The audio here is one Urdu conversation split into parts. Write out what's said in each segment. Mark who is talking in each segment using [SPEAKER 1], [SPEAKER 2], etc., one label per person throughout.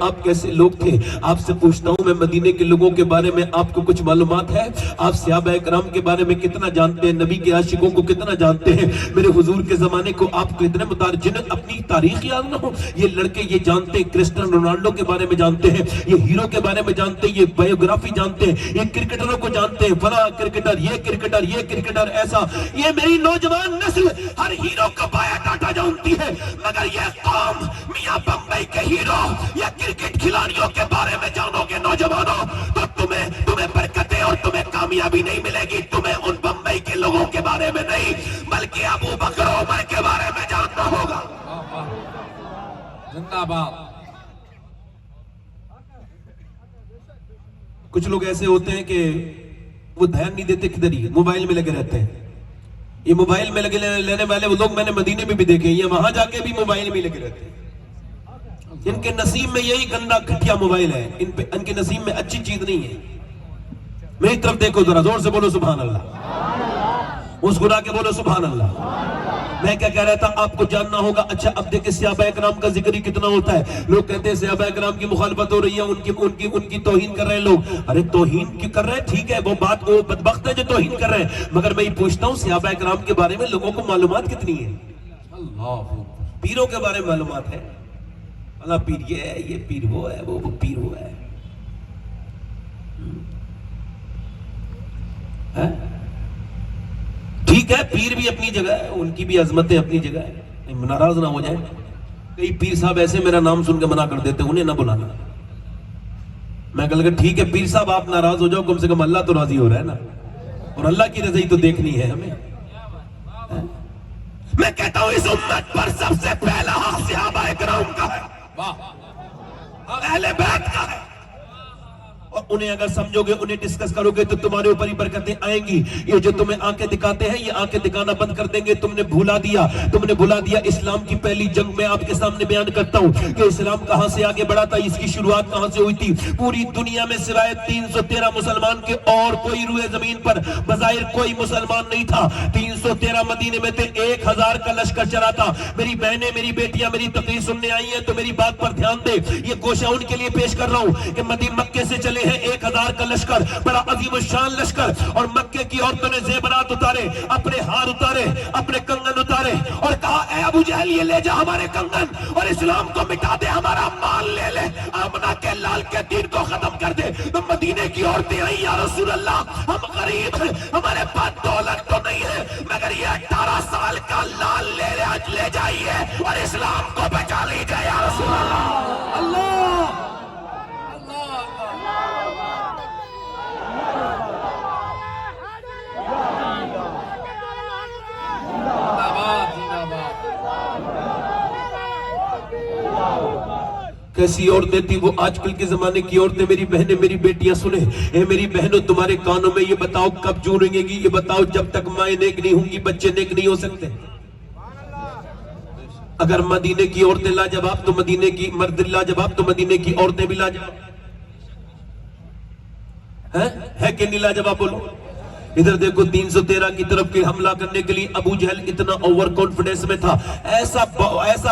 [SPEAKER 1] آپ کیسے لوگ تھے؟ آپ سے پوچھتا ہوں میں مدینے کے لوگوں کے بارے میں آپ کو کچھ معلومات ہے؟ آپ صحابہ اکرام کے بارے میں کتنا جانتے ہیں؟ نبی کے عاشقوں کو کتنا جانتے ہیں؟ میرے حضور کے زمانے کو آپ کو اتنے جنہیں اپنی تاریخ یاد نہ ہو، یہ لڑکے یہ جانتے ہیں کرسٹیانو رونالڈو کے بارے میں جانتے ہیں، یہ ہیرو کے بارے میں جانتے ہیں، یہ بایوگرافی جانتے ہیں، یہ کرکٹروں کو جانتے ہیں، فلاں کرکٹر، یہ کرکٹر ایسا۔ یہ میری نوجوان نسل ہر ہیرو کا بایو ڈاٹا جانتی ہے، مگر یہ قوم میاں بمبئی کے ہیرو یا کرکٹ کھلاڑیوں کے بارے میں جانو گے نوجوانوں تو تمہیں برکتیں اور تمہیں کامیابی نہیں ملے گی۔ تمہیں ان بمبئی کے لوگوں کے بارے میں نہیں بلکہ ابو بکر و عمر کے بارے میں جاننا ہوگا۔
[SPEAKER 2] زندہ باد۔
[SPEAKER 1] کچھ لوگ ایسے ہوتے ہیں کہ وہ دھیان نہیں دیتے، کدھر ہی موبائل میں لگے رہتے ہیں۔ یہ موبائل میں لگے لینے والے وہ لوگ میں نے مدینے میں بھی دیکھے، یہ وہاں جا کے بھی موبائل میں لگے رہتے ہیں۔ ان کے نصیب میں یہی گندا گھٹیا موبائل ہے، ان کے نصیب میں اچھی چیز نہیں ہے۔ میری طرف دیکھو ذرا زور سے بولو سبحان اللہ، مسکرا کے بولو سبحان اللہ۔ میں کیا کہہ رہا تھا، آپ کو جاننا ہوگا۔ اچھا اب دیکھیں صحابہ اکرام کا ذکر ہی کتنا ہوتا ہے۔ لوگ کہتے ہیں صحابہ اکرام کی مخالفت ہو رہی ہے، ان کی توہین کر رہے ہیں لوگ۔ ارے توہین کی کر رہے ہیں ٹھیک ہے، وہ بدبخت ہے جو توہین کر رہے ہیں، مگر میں یہ پوچھتا ہوں صحابہ اکرام کے بارے میں لوگوں کو معلومات کتنی ہے؟ پیروں کے بارے میں معلومات ہے، اللہ پیر یہ ہے، یہ پیر وہ ہے، وہ پیر وہ ہے۔ ٹھیک ہے پیر بھی اپنی جگہ ہے، ان کی بھی عظمتیں اپنی جگہ ہے، ناراض نہ ہو جائیں۔ کئی پیر صاحب ایسے میرا نام سن کے منع کر دیتے ہیں، انہیں نہ بلانا۔ میں کہا کہ ٹھیک ہے پیر صاحب آپ ناراض ہو جاؤ، کم سے کم اللہ تو راضی ہو رہا ہے نا، اور اللہ کی رضائی تو دیکھنی ہے ہمیں۔ میں کہتا ہوں اس امت پر سب سے پہلا حق صحابہ اکرام کا ہے، اہل بیت کا ہے، اور انہیں اگر سمجھو گے، انہیں ڈسکس کرو گے تو تمہارے اوپر ہی برکتیں آئیں گی۔ یہ جو تمہیں آنکھیں دکھاتے ہیں یہ آنکھیں دکھانا بند کر دیں گے۔ تم نے بھولا دیا اسلام کی پہلی جنگ میں آپ کے سامنے بیان کرتا ہوں کہ اسلام کہاں سے آگے بڑھا تھا، اس کی شروعات کہاں سے ہوئی تھی۔ پوری دنیا میں سوائے 313 مسلمان کے اور کوئی روئے زمین پر بظاہر کوئی مسلمان نہیں تھا۔ 313 مدینے میں تھے، 1000 کا لشکر چلا تھا۔ میری بہنیں میری بیٹیاں میری تقریر سننے آئی ہیں تو میری بات پر دھیان دے، یہ گوشہ ان کے لیے پیش کر رہا ہوں کہ مکے سے چلے ہیں 1000 کا لشکر، بڑا عظیم الشان لشکر، اور مکے کی عورتوں نے زیورات اتارے، اپنے ہار اتارے، اپنے کنگن اتارے، اور کہا اے ابو جہل یہ لے جا ہمارے کنگن اور اسلام کو مٹا دے، ہمارا مال لے لے، آمنہ کے لال کے دین کو ختم کر دے۔ تو مدینے کی عورتیں آئی، یا رسول اللہ ہم غریب ہیں، ہمارے پاس دولت تو نہیں ہے، مگر یہ 18 سال کا لال لے جائیے اور اسلام کو بچا لیجیے یا رسول اللہ۔
[SPEAKER 2] اللہ
[SPEAKER 1] کیسی عورتیں تھی وہ آج کل کے زمانے کی عورتیں۔ میری بہنیں میری بیٹیاں سنیں، اے میری بہنوں تمہارے کانوں میں یہ بتاؤ کب جو رنگے گی، یہ بتاؤ جب تک مائیں نیک نہیں ہوں گی بچے نیک نہیں ہو سکتے۔ اگر مدینے کی عورتیں لاجواب تو مدینے کی مرد لاجواب تو مدینے کی عورتیں بھی لاجواب ہے کہ نہیں لاجواب؟ بولو ادھر دیکھو 313 کی طرف کے حملہ کرنے کے لیے ابو جہل اتنا اوور کانفیڈنس میں تھا، ایسا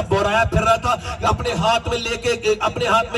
[SPEAKER 1] بورایا پھر رہا تھا کہ اپنے ہاتھ میں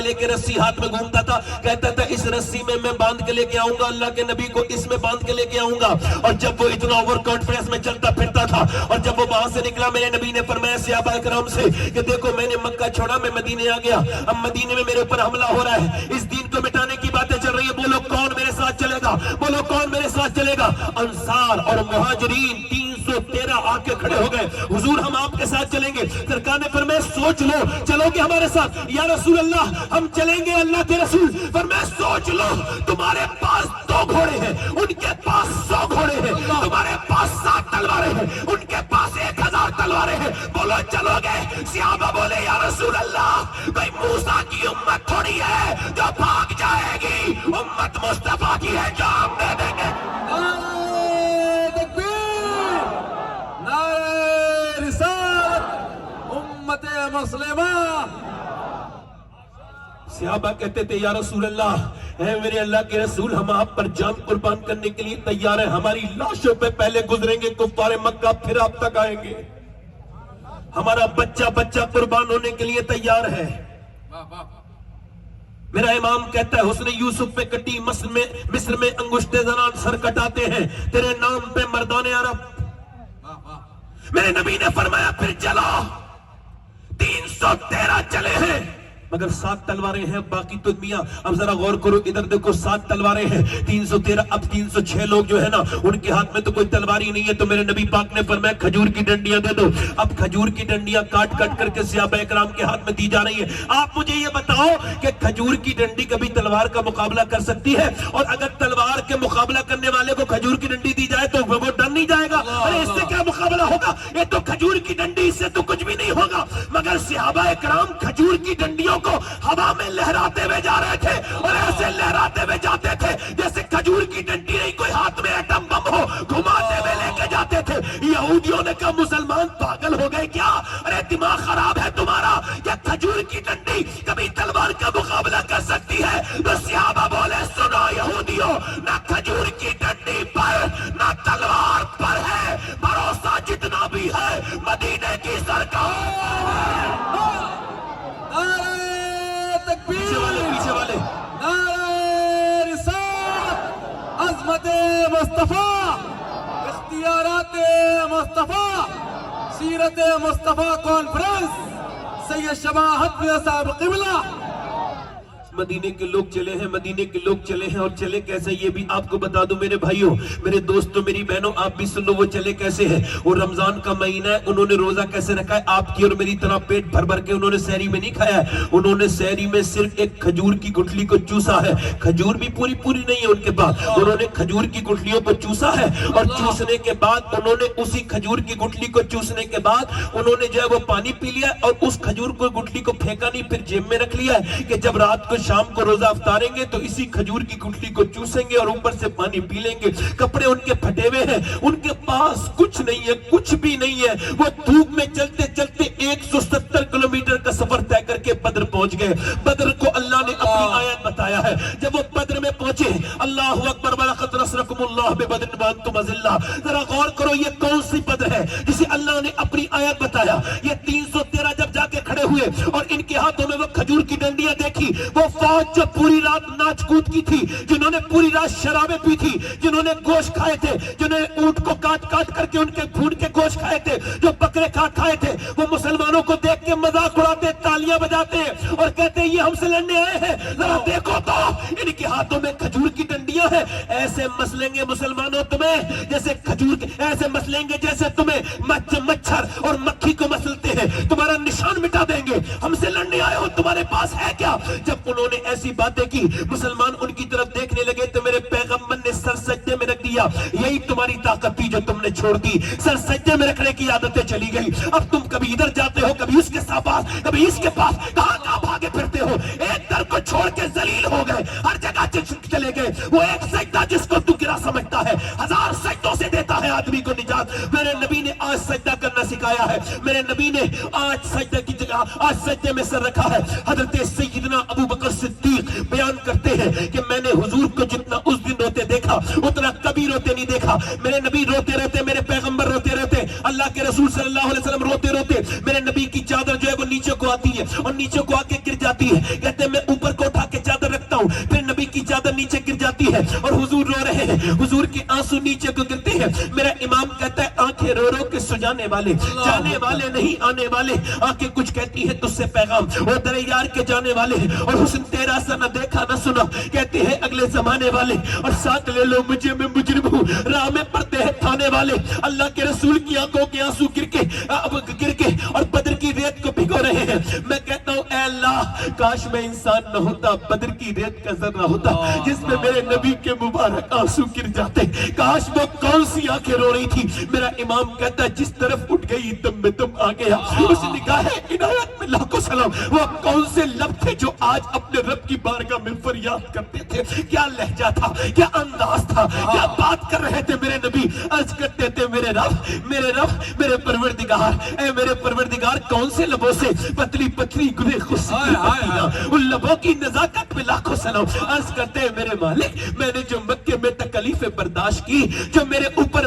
[SPEAKER 1] لے کے رسی ہاتھ میں گھومتا تھا، کہتا تھا اس رسی میں باندھ کے لے کے آؤں گا اللہ کے نبی کو، اس میں باندھ کے لے کے آؤں گا۔ اور جب وہ اتنا اوور کانفیڈنس میں چلتا پھرتا تھا، اور جب وہ وہاں سے نکلا میرے نبی نے فرمایا صحابہ اکرام سے کہ دیکھو میں نے مکہ چھوڑا، میں مدینے آ گیا، اب مدینے میں میرے اوپر حملہ ہو رہا ہے، اس دین کو مٹانے کی باتیں چل رہی ہے، بولو کون میرے ساتھ چلے گا، بولو کون میرے ساتھ چلے گا۔ انصار اور مہاجرین 313 آ کے کھڑے ہو گئے، حضور ہم آپ کے ساتھ چلیں گے۔ سرکار نے فرمایا سوچ لو، چلو گے ہمارے ساتھ؟ یا رسول اللہ ہم چلیں گے اللہ کے رسول۔ فرمایا سوچ لو، تمہارے پاس 2 گھوڑے ہیں، ان کے پاس 100 گھوڑے ہیں، تمہارے پاس 7 تلواریں ہیں، ان کے پاس 1000 تلواریں ہیں، بولو چلو گے؟ صحابہ بولے یا رسول اللہ کوئی موسیٰ کی امت تھوڑی ہے جو بھاگ جائے گی، امت مصطفیٰ کی ہے جو ہم دے دیں گے۔
[SPEAKER 2] مسلمہ
[SPEAKER 1] صحابہ کہتے تھے یا رسول اللہ اے میرے اللہ کے رسول ہم آپ پر جان قربان کرنے کے لیے تیار ہیں، ہماری لاشوں پہ پہلے گزریں گے کفار مکہ پھر آپ تک آئیں گے، ہمارا بچہ قربان ہونے کے لیے تیار ہے۔ میرا امام کہتا ہے حسن یوسف پہ کٹی مصر میں انگشتے زنان سر کٹاتے ہیں تیرے نام پہ مردان عرب. میرے نبی نے فرمایا پھر چلو 313 چلے ہیں مگر 7 تلواریں ہیں باقی تو میاں اب ذرا غور کرو ادھر دیکھو 7 تلواریں ہیں 313 اب 306 لوگ جو ہے نا ان کے ہاتھ میں تو کوئی تلوار ہی نہیں ہے. تو میرے نبی پاک نے فرمایا کھجور کی ڈنڈیاں دے دو. اب کھجور کی ڈنڈیاں کاٹ کر کے صحابہ اکرام کے ہاتھ میں دی جا رہی ہیں. آپ مجھے یہ بتاؤ کہ کھجور کی ڈنڈی کبھی تلوار کا مقابلہ کر سکتی ہے؟ اور اگر تلوار کے مقابلہ کرنے والے کو کھجور کی ڈنڈی دی جائے تو وہ ڈر نہیں جائے گا؟ ارے اس سے کیا مقابلہ ہوگا؟ یہ تو کھجور کی ڈنڈی، اس سے تو کچھ بھی نہیں ہوگا. مگر صحابہ اکرام کھجور کی ڈنڈیوں کو ہوا میں لہراتے ہوئے جا رہے تھے اور ایسے لہراتے ہوئے جاتے تھے جیسے کھجور کی ڈنڈی نہیں کوئی ہاتھ میں ایٹم بم ہو، گھماتے ہوئے لے کے جاتے تھے. یہودیوں نے کہا مسلمان پاگل ہو گئے کیا؟ ارے دماغ خراب ہے تمہارا؟ کیا کھجور کی ڈنڈی کبھی تلوار کا مقابلہ کر سکتی ہے؟ تو صحابہ بولے سنو یہودیوں، نہ کھجور کی ڈنڈی پر نہ تلوار پر ہے بھروسہ، جتنا بھی ہے مدینے کی سرکار. پیچھے والے
[SPEAKER 2] نعرہ رسالت، عظمت مصطفیٰ، اختیارات مصطفیٰ، سیرت مصطفیٰ کانفرنس، سید شماعت میں صاحب قبلہ.
[SPEAKER 1] مدینے کے لوگ چلے ہیں، مدینے کے لوگ چلے ہیں، اور چلے کیسے یہ بھی آپ کو بتا دوں میرے بھائیوں، میرے دوستوں، میری بہنوں، آپ بھی سن لو وہ چلے کیسے ہیں. وہ رمضان کا مہینہ ہے، انہوں نے روزہ کیسے رکھا ہے؟ آپ کی اور میری طرح پیٹ بھر بھر کے انہوں نے سحری میں نہیں کھایا ہے. انہوں نے سحری میں صرف ایک کھجور کی گٹھلی کو چوسا ہے. کھجور بھی پوری نہیں ہے ان کے پاس. انہوں نے کھجور کی گٹھلیوں کو چوسا ہے اور چوسنے کے بعد انہوں نے اسی کھجور کی گٹھلی کو چوسنے کے بعد انہوں نے جو ہے وہ پانی پی لیا اور اس کھجور کو گٹھلی کو پھینکا نہیں، پھر جیب میں رکھ لیا ہے کہ جب رات کو شام کو روزہ افطاریں گے تو اسی کھجور کی گٹھلی کو چوسیں گے اور اوپر سے پانی پی لیں گے. کپڑے ان کے پھٹے ہوئے ہیں، ان کے پاس کچھ نہیں ہے، کچھ بھی نہیں ہے. وہ دھوپ میں چلتے چلتے 170 کلومیٹر کا سفر طے کر کے بدر پہنچ گئے. بدر کو اللہ نے اپنی آیت بتایا ہے. جب وہ بدر میں پہنچے، اللہ اکبر وَلَقَدْ نَصْرَكُمُ اللَّهُ بِبَدْرٍ وَأَنْتُمْ أَذِلَّةٌ. ذرا غور کرو یہ کون سی بدر ہے جسے اللہ نے اپنی آیت بتایا؟ یہ 313 جب جا کے کھڑے ہوئے اور ان کے ہاتھوں میں وہ کھجور کی ڈنڈیاں دیکھی، وہ فوج جو پوری رات ناچ کود کی تھی، جنہوں نے پوری رات شرابیں پی تھی، جنہوں نے گوشت کھائے تھے، جنہوں نے اونٹ کو کاٹ کر کے ان کے بھون کے گوشت کھائے تھے، جو بکرے کھائے تھے، وہ مسلمانوں کو دیکھ کے مذاق اڑاتے، تالیاں بجاتے اور کہتے یہ ہم سے لڑنے آئے ہیں. ذرا دیکھو تو ان کے ہاتھوں میں کھجور کی ڈنڈیاں ہیں. ایسے مسلیں گے مسلمانوں تمہیں جیسے کھجور کے، ایسے مسلیں گے جیسے تمہیں مچھر اور مکھی کو مسلتے ہیں. تمہارا نشان مٹا دیں گے. ہم سے لڑنے آئے ہو، تمہارے پاس ہے کیا؟ جب انہوں نے ایسی باتیں کی، مسلمان ان کی طرف دیکھنے لگے تو میرے پیغمبر نے سر سجدے میں رکھ دیا. یہی تمہاری طاقت تھی جو تم نے چھوڑ دی. سر سجدے میں رکھنے کی عادتیں چلی گئی. اب تم کبھی ادھر جاتے ہو، کبھی اس کے پاس، کبھی اس کے پاس، کہاں بھاگے پھرتے ہو؟ ایک در کو چھوڑ کے ذلیل ہو گئے، ہر جگہ چلے گئے. وہ ایک سجدہ جس کو تو گرا سمجھتا ہے 1000 سجدوں سے دیتا ہے آدمی کو نجات. میرے نبی نے آج سجدہ کرنا سکھایا ہے. میرے نبی نے آج سجدہ کی جگہ آج سجدے میں سر رکھا ہے. حضرت سیدنا ابو بکر صدیق بیان کرتے ہیں کہ میں نے حضور کو جتنا اس دن روتے دیکھا اتنا کبھی روتے نہیں دیکھا. میرے نبی روتے رہتے، میرے پیغمبر روتے رہتے، اللہ کے رسول صلی اللہ علیہ وسلم روتے روتے. میرے نبی کی چادر جو ہے وہ نیچے کو آتی ہے اور نیچے کو آ کے گر جاتی ہے. کہتے ہیں میں اوپر کو اٹھا کے چادر رکھتا ہوں، پھر نبی کی چادر نیچے گر جاتی ہے اور حضور رو رہے ہیں. حضور کے آنسو نیچے کو گرتے ہیں. میرا امام کہتا ہے آنکھیں رو رو کے سجانے والے، جانے والے نہیں آنے والے. آنکھیں کچھ کہتی ہے تجھ سے پیغام، وہ در یار کے جانے والے اور حسن تیرا سا نہ دیکھا نہ سنا. کہتے ہیں اگلے زمانے والے اور ساتھ لے لو مجھے، میں مجرم ہوں. راہ میں پڑتے ہیں تھانے والے. اللہ کے رسول کی آنکھوں کے آنسو گر کے اور بدر کی ریت کو بھگو رہے ہیں. میں کہتا ہوں اے اللہ کاش میں انسان نہ ہوتا، بدر کی ریت کا ذرہ ہوتا جس میں میرے نبی کے مبارک آنسو گر جاتے. کاش وہ کون سی آنکھیں رو رہی تھی. میرا امام کہتا ہے جس طرف اٹھ گئی دم میں دم آ گیا. اس نگاہ عنایت میں لاکھوں سلام. وہ کون سے لب تھے جو آج اپنے رب کی بارگاہ میں فریاد کرتے تھے؟ کیا لہجہ تھا، کیا انداز تھا، کیا بات کر رہے تھے میرے نبی؟ عرض کرتے تھے میرے رب، میرے رب، میرے پروردگار، اے میرے پروردگار کون سے لبوں سے پتلی پتلی گلے خشک کی پتیاں، ان لبوں کی نزاکت پہ لاکھوں سلام. عرض کرتے ہیں میرے مالک، میں نے جو مکے میں تکلیفیں برداشت کی، جو میرے اوپر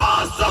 [SPEAKER 1] 500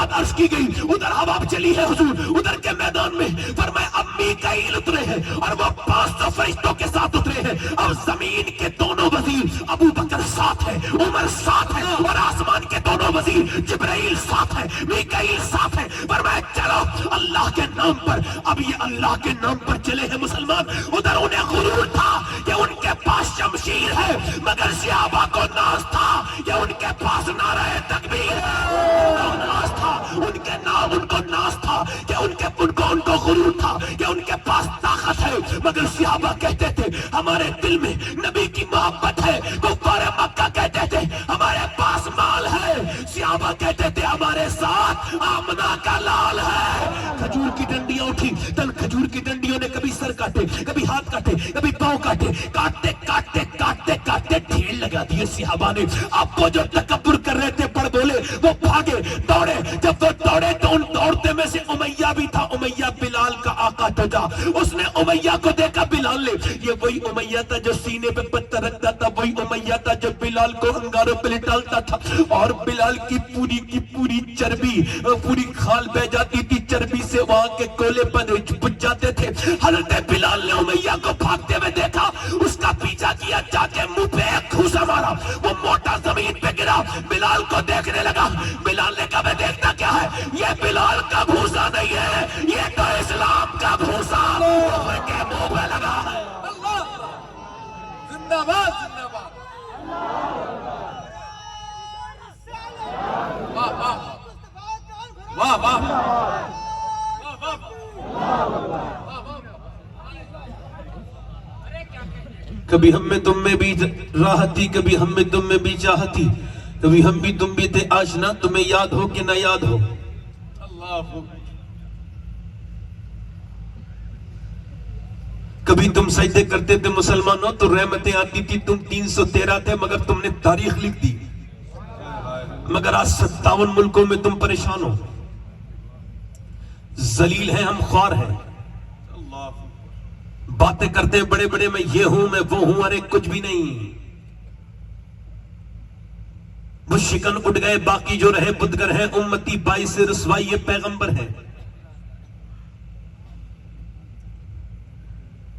[SPEAKER 1] بات عرض کی گئی ادھر ہوا چلی ہے حضور ادھر کے میدان میں، فرمایا اب میکائیل اترے ہیں اور وہ 500 فرشتوں کے ساتھ اترے ہیں، اب زمین کے دونوں وزیر ابو بکر ساتھ ہے، عمر ساتھ ہے، اور آسمان کے دونوں وزیر جبرائیل ساتھ ہے، میکائیل ساتھ ہے، فرمایا چلو اللہ کے نام پر، اب یہ اللہ کے نام پر چلے ہیں مسلمان۔ ادھر انہیں غرور تھا کہ ان کے پاس شمشیر ہے، مگر صحابہ کو ناز تھا کہ ان کے پاس نعرہ تکبیر ہے، ناز تھا ان کے نام، ان کو ناز تھا کہ ان کو غرور تھا کہ ان کے پاس طاقت ہے، مگر صحابہ کہتے تھے ہمارے دل میں نبی کی محبت ہے، کفار مکہ کہتے تھے ہمارے پاس مال ہے، صحابہ کہتے تھے ہمارے ساتھ آمنہ کا لال ہے۔ کھجور کی ڈنڈیاں اٹھی، تن کھجور کی ڈنڈیوں نے کبھی سر کاٹے، کبھی ہاتھ کاٹے، کبھی پاؤں کاٹے، کاٹتے کاٹتے کاٹتے کاٹتے ڈھیر لگا دیے صحابہ نے۔ اب وہ جو تکبر کر رہے تھے بڑھ بولے، وہ بھاگے دوڑے، جب وہ دوڑے تو ان دوڑتے میں سے امیہ بھی تھا، امیہ بلال کا آقا چچا، اس نے امیہ کو دیکھا بلال نے، یہ وہی امیہ تھا جو سینے پہ پتھر رکھتا تھا، وہی امیہ تھا جو بلال کو انگاروں پہ لٹالتا تھا، اور بلال کی پوری چربی، پوری کھال بہ جاتی تھی چربی سے، وہاں کے کولے پر بجھ جاتے تھے۔ حضرت بلال نے امیہ کو بھاگتے ہوئے دیکھا، اس کا پیچھا کیا، جا کے منہ پہ ایک گھوسا مارا، وہ موٹا زمین پہ گرا، بلال کو دیکھنے لگا، بلال نے کہا میں دیکھتا کیا ہے، یہ بلال کا گھوسا نہیں ہے، یہ تو اسلام کا گھوسا کے منہ پہ لگا ہے۔
[SPEAKER 2] زندہ باد زندہ باد۔ واہ واہ
[SPEAKER 1] کبھی ہم میں تم میں بھی راحت تھی، کبھی ہم میں تم میں بھی چاہت تھی، کبھی ہم بھی تم بھی تھے آشنا، تمہیں یاد ہو کہ نہ یاد ہو۔ کبھی تم سجدے کرتے تھے مسلمانوں تو رحمتیں آتی تھی، تم 313 تھے مگر تم نے تاریخ لکھ دی، مگر آج 57 ملکوں میں تم پریشان ہو، ذلیل ہیں ہم، خوار ہیں، باتیں کرتے ہیں بڑے بڑے، میں یہ ہوں میں وہ ہوں، ارے کچھ بھی نہیں، وہ شکن اٹھ گئے باقی جو رہے بدگر ہیں، امتی باعث رسوائی یہ پیغمبر ہیں۔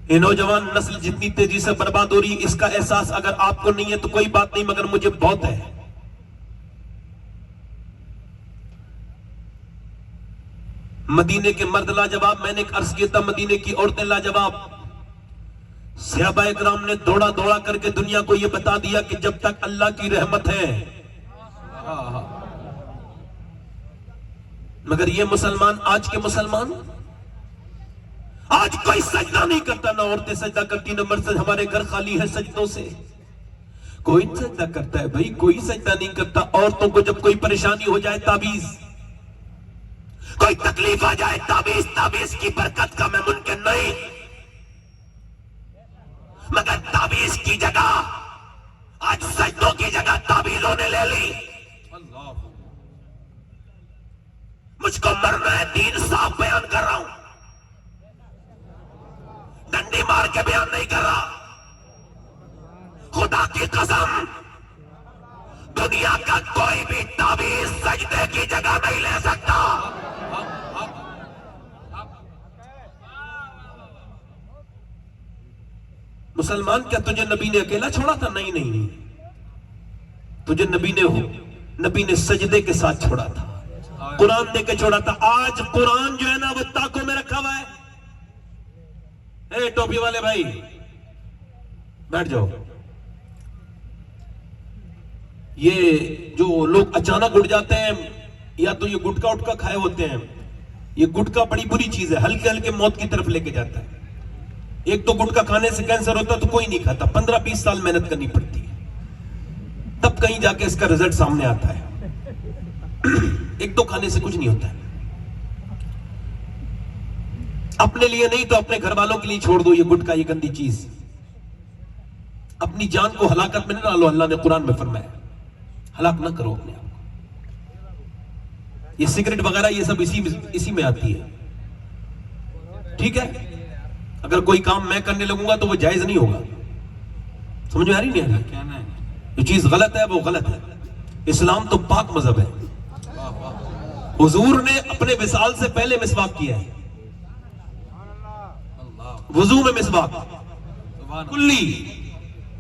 [SPEAKER 1] یہ نوجوان نسل جتنی تیزی سے برباد ہو رہی ہے، اس کا احساس اگر آپ کو نہیں ہے تو کوئی بات نہیں، مگر مجھے بہت ہے۔ مدینے کے مرد لاجواب، میں نے ایک عرض کیا تھا مدینے کی عورتیں لاجواب، صحابہ اکرام نے دوڑا دوڑا کر کے دنیا کو یہ بتا دیا کہ جب تک اللہ کی رحمت ہے، مگر یہ مسلمان، آج کے مسلمان، آج کوئی سجدہ نہیں کرتا، نہ عورتیں سجدہ کرتی، نہ مرد، ہمارے گھر خالی ہے سجدوں سے، کوئی سجدہ کرتا ہے بھائی، کوئی سجدہ نہیں کرتا۔ عورتوں کو جب کوئی پریشانی ہو جائے تعویذ، کوئی تکلیف آ جائے تعویذ، تعویذ کی برکت کا میں ممکن نہیں، مگر تعویذ کی جگہ آج سجدوں کی جگہ تعویذوں نے لے لی۔ مجھ کو مرنا ہے، دین صاف بیان کر رہا ہوں، ڈنڈی مار کے بیان نہیں کر رہا، خدا کی قسم دنیا کا کوئی بھی تعویذ سجدے کی جگہ نہیں لے سکتا۔ مسلمان کیا تجھے نبی نے اکیلا چھوڑا تھا؟ نہیں نہیں نہیں، تجھے نبی نے سجدے کے ساتھ چھوڑا تھا، قرآن دے کے چھوڑا تھا۔ آج قرآن جو ہے نا وہ تاکوں میں رکھا ہوا ہے۔ اے ٹوپی والے بھائی بیٹھ جاؤ، یہ جو لوگ اچانک اٹھ جاتے ہیں، یا تو یہ گٹکا اٹکا کھائے ہوتے ہیں، یہ گٹکا بڑی بری چیز ہے، ہلکے ہلکے موت کی طرف لے کے جاتا ہے۔ ایک تو گٹکا کھانے سے کینسر ہوتا تو کوئی نہیں کھاتا، 15-20 سال محنت کرنی پڑتی ہے، تب کہیں جا کے اس کا رزلٹ سامنے آتا ہے۔ ایک تو کھانے سے کچھ نہیں ہوتا ہے، اپنے لیے نہیں تو اپنے گھر والوں کے لیے چھوڑ دو یہ گٹکا، یہ گندی چیز، اپنی جان کو ہلاکت میں نہ ڈالو، اللہ نے قرآن میں فرمایا ہلاک نہ کرو اپنے آپ کو۔ یہ سگریٹ وغیرہ یہ سب اسی میں آتی ہے، ٹھیک ہے؟ اگر کوئی کام میں کرنے لگوں گا تو وہ جائز نہیں ہوگا، سمجھ میں آ رہی نہیں آ رہی؟ جو چیز غلط ہے وہ غلط ہے، اسلام تو پاک مذہب ہے، حضور نے اپنے وصال سے پہلے مسواک کیا ہے، وضو میں مسواک کلی.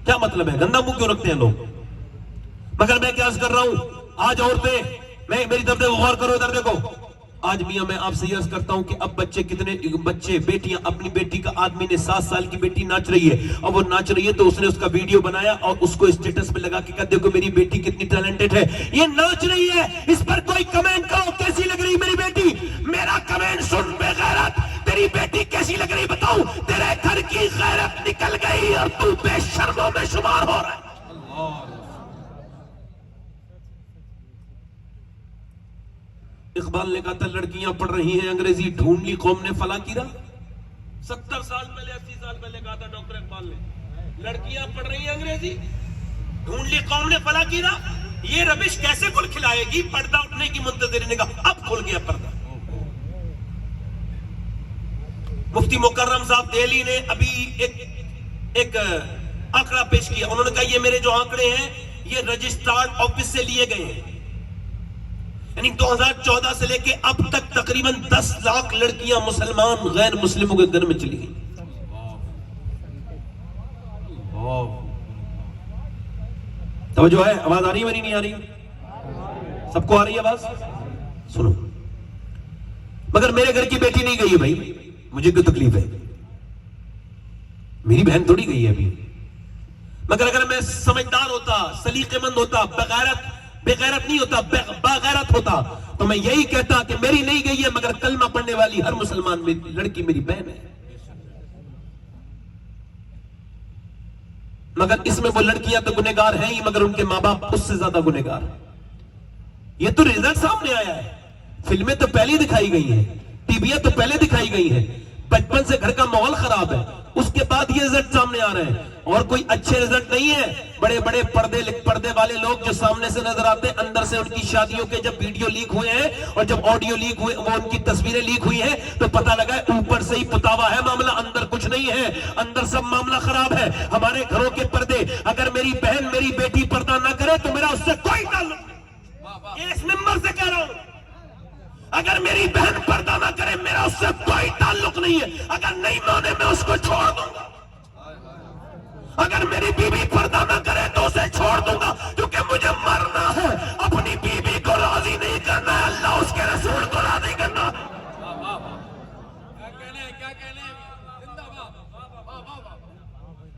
[SPEAKER 1] کیا مطلب ہے؟ گندا منہ کیوں رکھتے ہیں لوگ؟ مگر میں کیا عرض کر رہا ہوں، آج عورتیں، میں میری طرف دیکھو، غور کرو ادھر دیکھو. آج میاں میں آپ سے یہ عرض کرتا ہوں کہ اب بچے کتنے بچے بیٹیاں، اپنی بیٹی کا آدمی نے 7 سال کی بیٹی ناچ رہی ہے اور وہ ناچ رہی ہے تو اس نے اس کا ویڈیو بنایا اور اس کو اسٹیٹس پہ لگا کے کہا دیکھو میری بیٹی کتنی ٹیلنٹڈ ہے، یہ ناچ رہی ہے، اس پر کوئی کمنٹ کرو کیسی لگ رہی میری بیٹی. میرا کمنٹ سن بے غیرت، تیری بیٹی کیسی لگ رہی بتاؤ؟ تیرے گھر کی غیرت نکل گئی اور تو بے شرموں میں شمار ہو رہا ہے. اقبال نے کہا تھا لڑکیاں پڑھ رہی ہیں انگریزی، ڈھونڈ لی قوم نے فلاں کی راہ. 70 سال پہلے 80 سال پہلے کہا تھا ڈاکٹر اقبال نے، لڑکیاں پڑھ رہی ہیں انگریزی، ڈھونڈ لی قوم نے فلاں کی راہ. یہ ربش کیسے کل کھلائے گی؟ پردہ اٹھنے کی منتظر نگاہ، اب کھل گیا پردہ. مفتی مکرم صاحب دہلی نے ابھی ایک آنکڑا پیش کیا. انہوں نے کہا یہ میرے جو آنکڑے ہیں یہ رجسٹرارڈ آفس سے لیے گئے ہیں، یعنی 2014 سے لے کے اب تک تقریباً 10 لاکھ لڑکیاں مسلمان غیر مسلموں کے گھر میں چلی گئی. توجہ ہے؟ آواز آ رہی ہے میری؟ نہیں آ رہی؟ سب کو آ رہی ہے آواز؟ سنو، مگر میرے گھر کی بیٹی نہیں گئی ہے بھائی، مجھے کوئی تکلیف ہے، میری بہن تھوڑی گئی ہے ابھی. مگر اگر میں سمجھدار ہوتا، سلیقے مند ہوتا، بے غیرت نہیں ہوتا، باغیرت ہوتا تو میں یہی کہتا کہ میری نہیں گئی ہے مگر کلمہ پڑھنے والی ہر مسلمان لڑکی میری بہن ہے. مگر اس میں وہ لڑکیاں تو گنہگار ہیں ہی، مگر ان کے ماں باپ اس سے زیادہ گنہگار ہیں. یہ تو رزلٹ سامنے آیا ہے، فلمیں تو پہلے دکھائی گئی ہیں، ٹی ویاں تو پہلے دکھائی گئی ہیں، بچپن سے گھر کا ماحول خراب ہے، اس کے بعد یہ رزلٹ سامنے آ رہے ہیں. اور کوئی اچھے رزلٹ نہیں ہے. بڑے بڑے پردے والے لوگ جو سامنے سے نظر آتے ہیں، اندر سے ان کی شادیوں کے جب ویڈیو لیک ہوئے ہیں اور جب آڈیو لیک ہوئے، وہ ان کی تصویریں لیک ہوئی ہیں تو پتہ لگا ہے اوپر سے ہی پتاوا ہے معاملہ، اندر کچھ نہیں ہے، اندر سب معاملہ خراب ہے. ہمارے گھروں کے پردے، اگر میری بہن میری بیٹی پردہ نہ کرے تو میرا اس سے کوئی تعلق نہیں. یہ اس ممبر سے کہہ رہا ہوں، اگر میری بہن پردہ نہ کرے میرا اس سے کوئی تعلق نہیں ہے. اگر نہیں مانے میں اس کو چھوڑ دوں گا، اگر میری بیوی پردہ نہ کرے تو اسے چھوڑ دوں گا، کیونکہ مجھے مرنا ہے. اپنی بیوی کو راضی نہیں کرنا ہے، اللہ اس کے رسول کو راضی کرنا.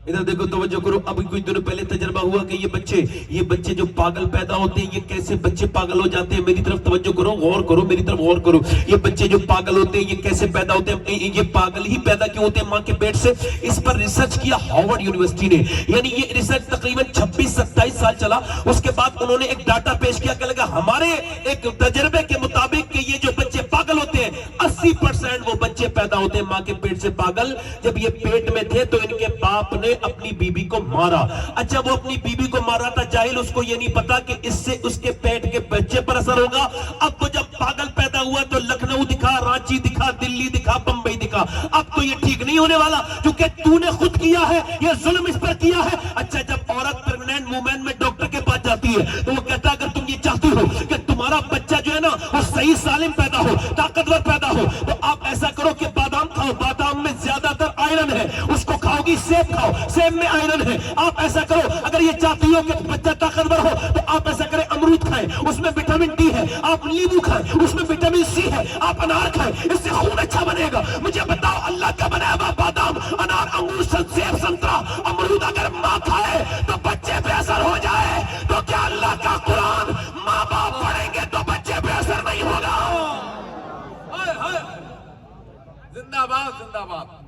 [SPEAKER 1] ادھر دیکھو، توجہ کرو. اب کچھ دنوں پہلے تجربہ ہوا کہ یہ بچے جو پاگل پیدا ہوتے ہیں، یہ کیسے بچے پاگل ہو جاتے ہیں. میری طرف توجہ کرو، غور کرو، میری طرف غور کرو. یہ بچے جو پاگل ہوتے ہیں یہ کیسے پیدا ہوتے ہیں؟ یہ پاگل ہی پیدا کیوں ہوتے ہیں ماں کے پیٹ سے؟ اس پر ریسرچ کیا ہارورڈ یونیورسٹی نے، یعنی یہ ریسرچ تقریباً 26-27 سال چلا. اس کے بعد انہوں نے ایک ڈاٹا پیش کیا کہ لگا ہمارے ایک تجربے کے مطابق کہ یہ جو بچے پاگل ہوتے ہیں 80% وہ بچے پیدا ہوتے ہیں ماں کے پیٹ سے پاگل. جب یہ پیٹ میں تھے تو ان کے باپ نے اپنی بیوی کو مارا. اچھا، وہ اپنی بیوی کو مار رہا تھا، جاہل، اس کو یہ نہیں پتا کہ اس سے اس کے پیٹ کے بچے پر اثر ہوگا. اب وہ جب پاگل پیدا ہوا تو لکھنؤ دکھا، رانچی دکھا، دلی دکھا، بمبئی دکھا. اب تو یہ ٹھیک نہیں ہونے والا کیونکہ تو نے خود کیا ہے، یہ ظلم اس پر کیا ہے. اچھا، جب عورت پریگننٹ وومن میں ڈاکٹر کے پاس جاتی ہے تو وہ کہتا ہے اگر تم یہ چاہتی ہو کہ تمہارا بچہ جو ہے نا وہ صحیح سالم پیدا ہو، طاقتور پیدا ہو، تو آپ ایسا کرو کہ بادام کھاؤ، بادام میں زیادہ تر آئرن ہے، اس کو کھاؤ گی. سیب کھاؤ، سیب میں آئرن ہے. آپ ایسا کرو، اگر یہ چاہتی ہو کہ بچہ طاقتور ہو تو آپ ایسا کریں، امرود کھائیں، اس میں وٹامن ڈی ہے. آپ لیمو کھائیں، اس میں وٹامن سی ہے. آپ انار کھائیں، اس سے خون اچھا بنے گا. مجھے بتاؤ، اللہ کا بنایا ہوا بادام، انار، انگور، سیب، سنترا، امرود اگر ماں کھائے تو بچے پہ اثر ہو جائے تو کیا اللہ کا قرآن ماں باپ پڑھیں گے تو بچے پہ اثر نہیں ہوگا؟
[SPEAKER 2] زندہ باد، زندہ باد.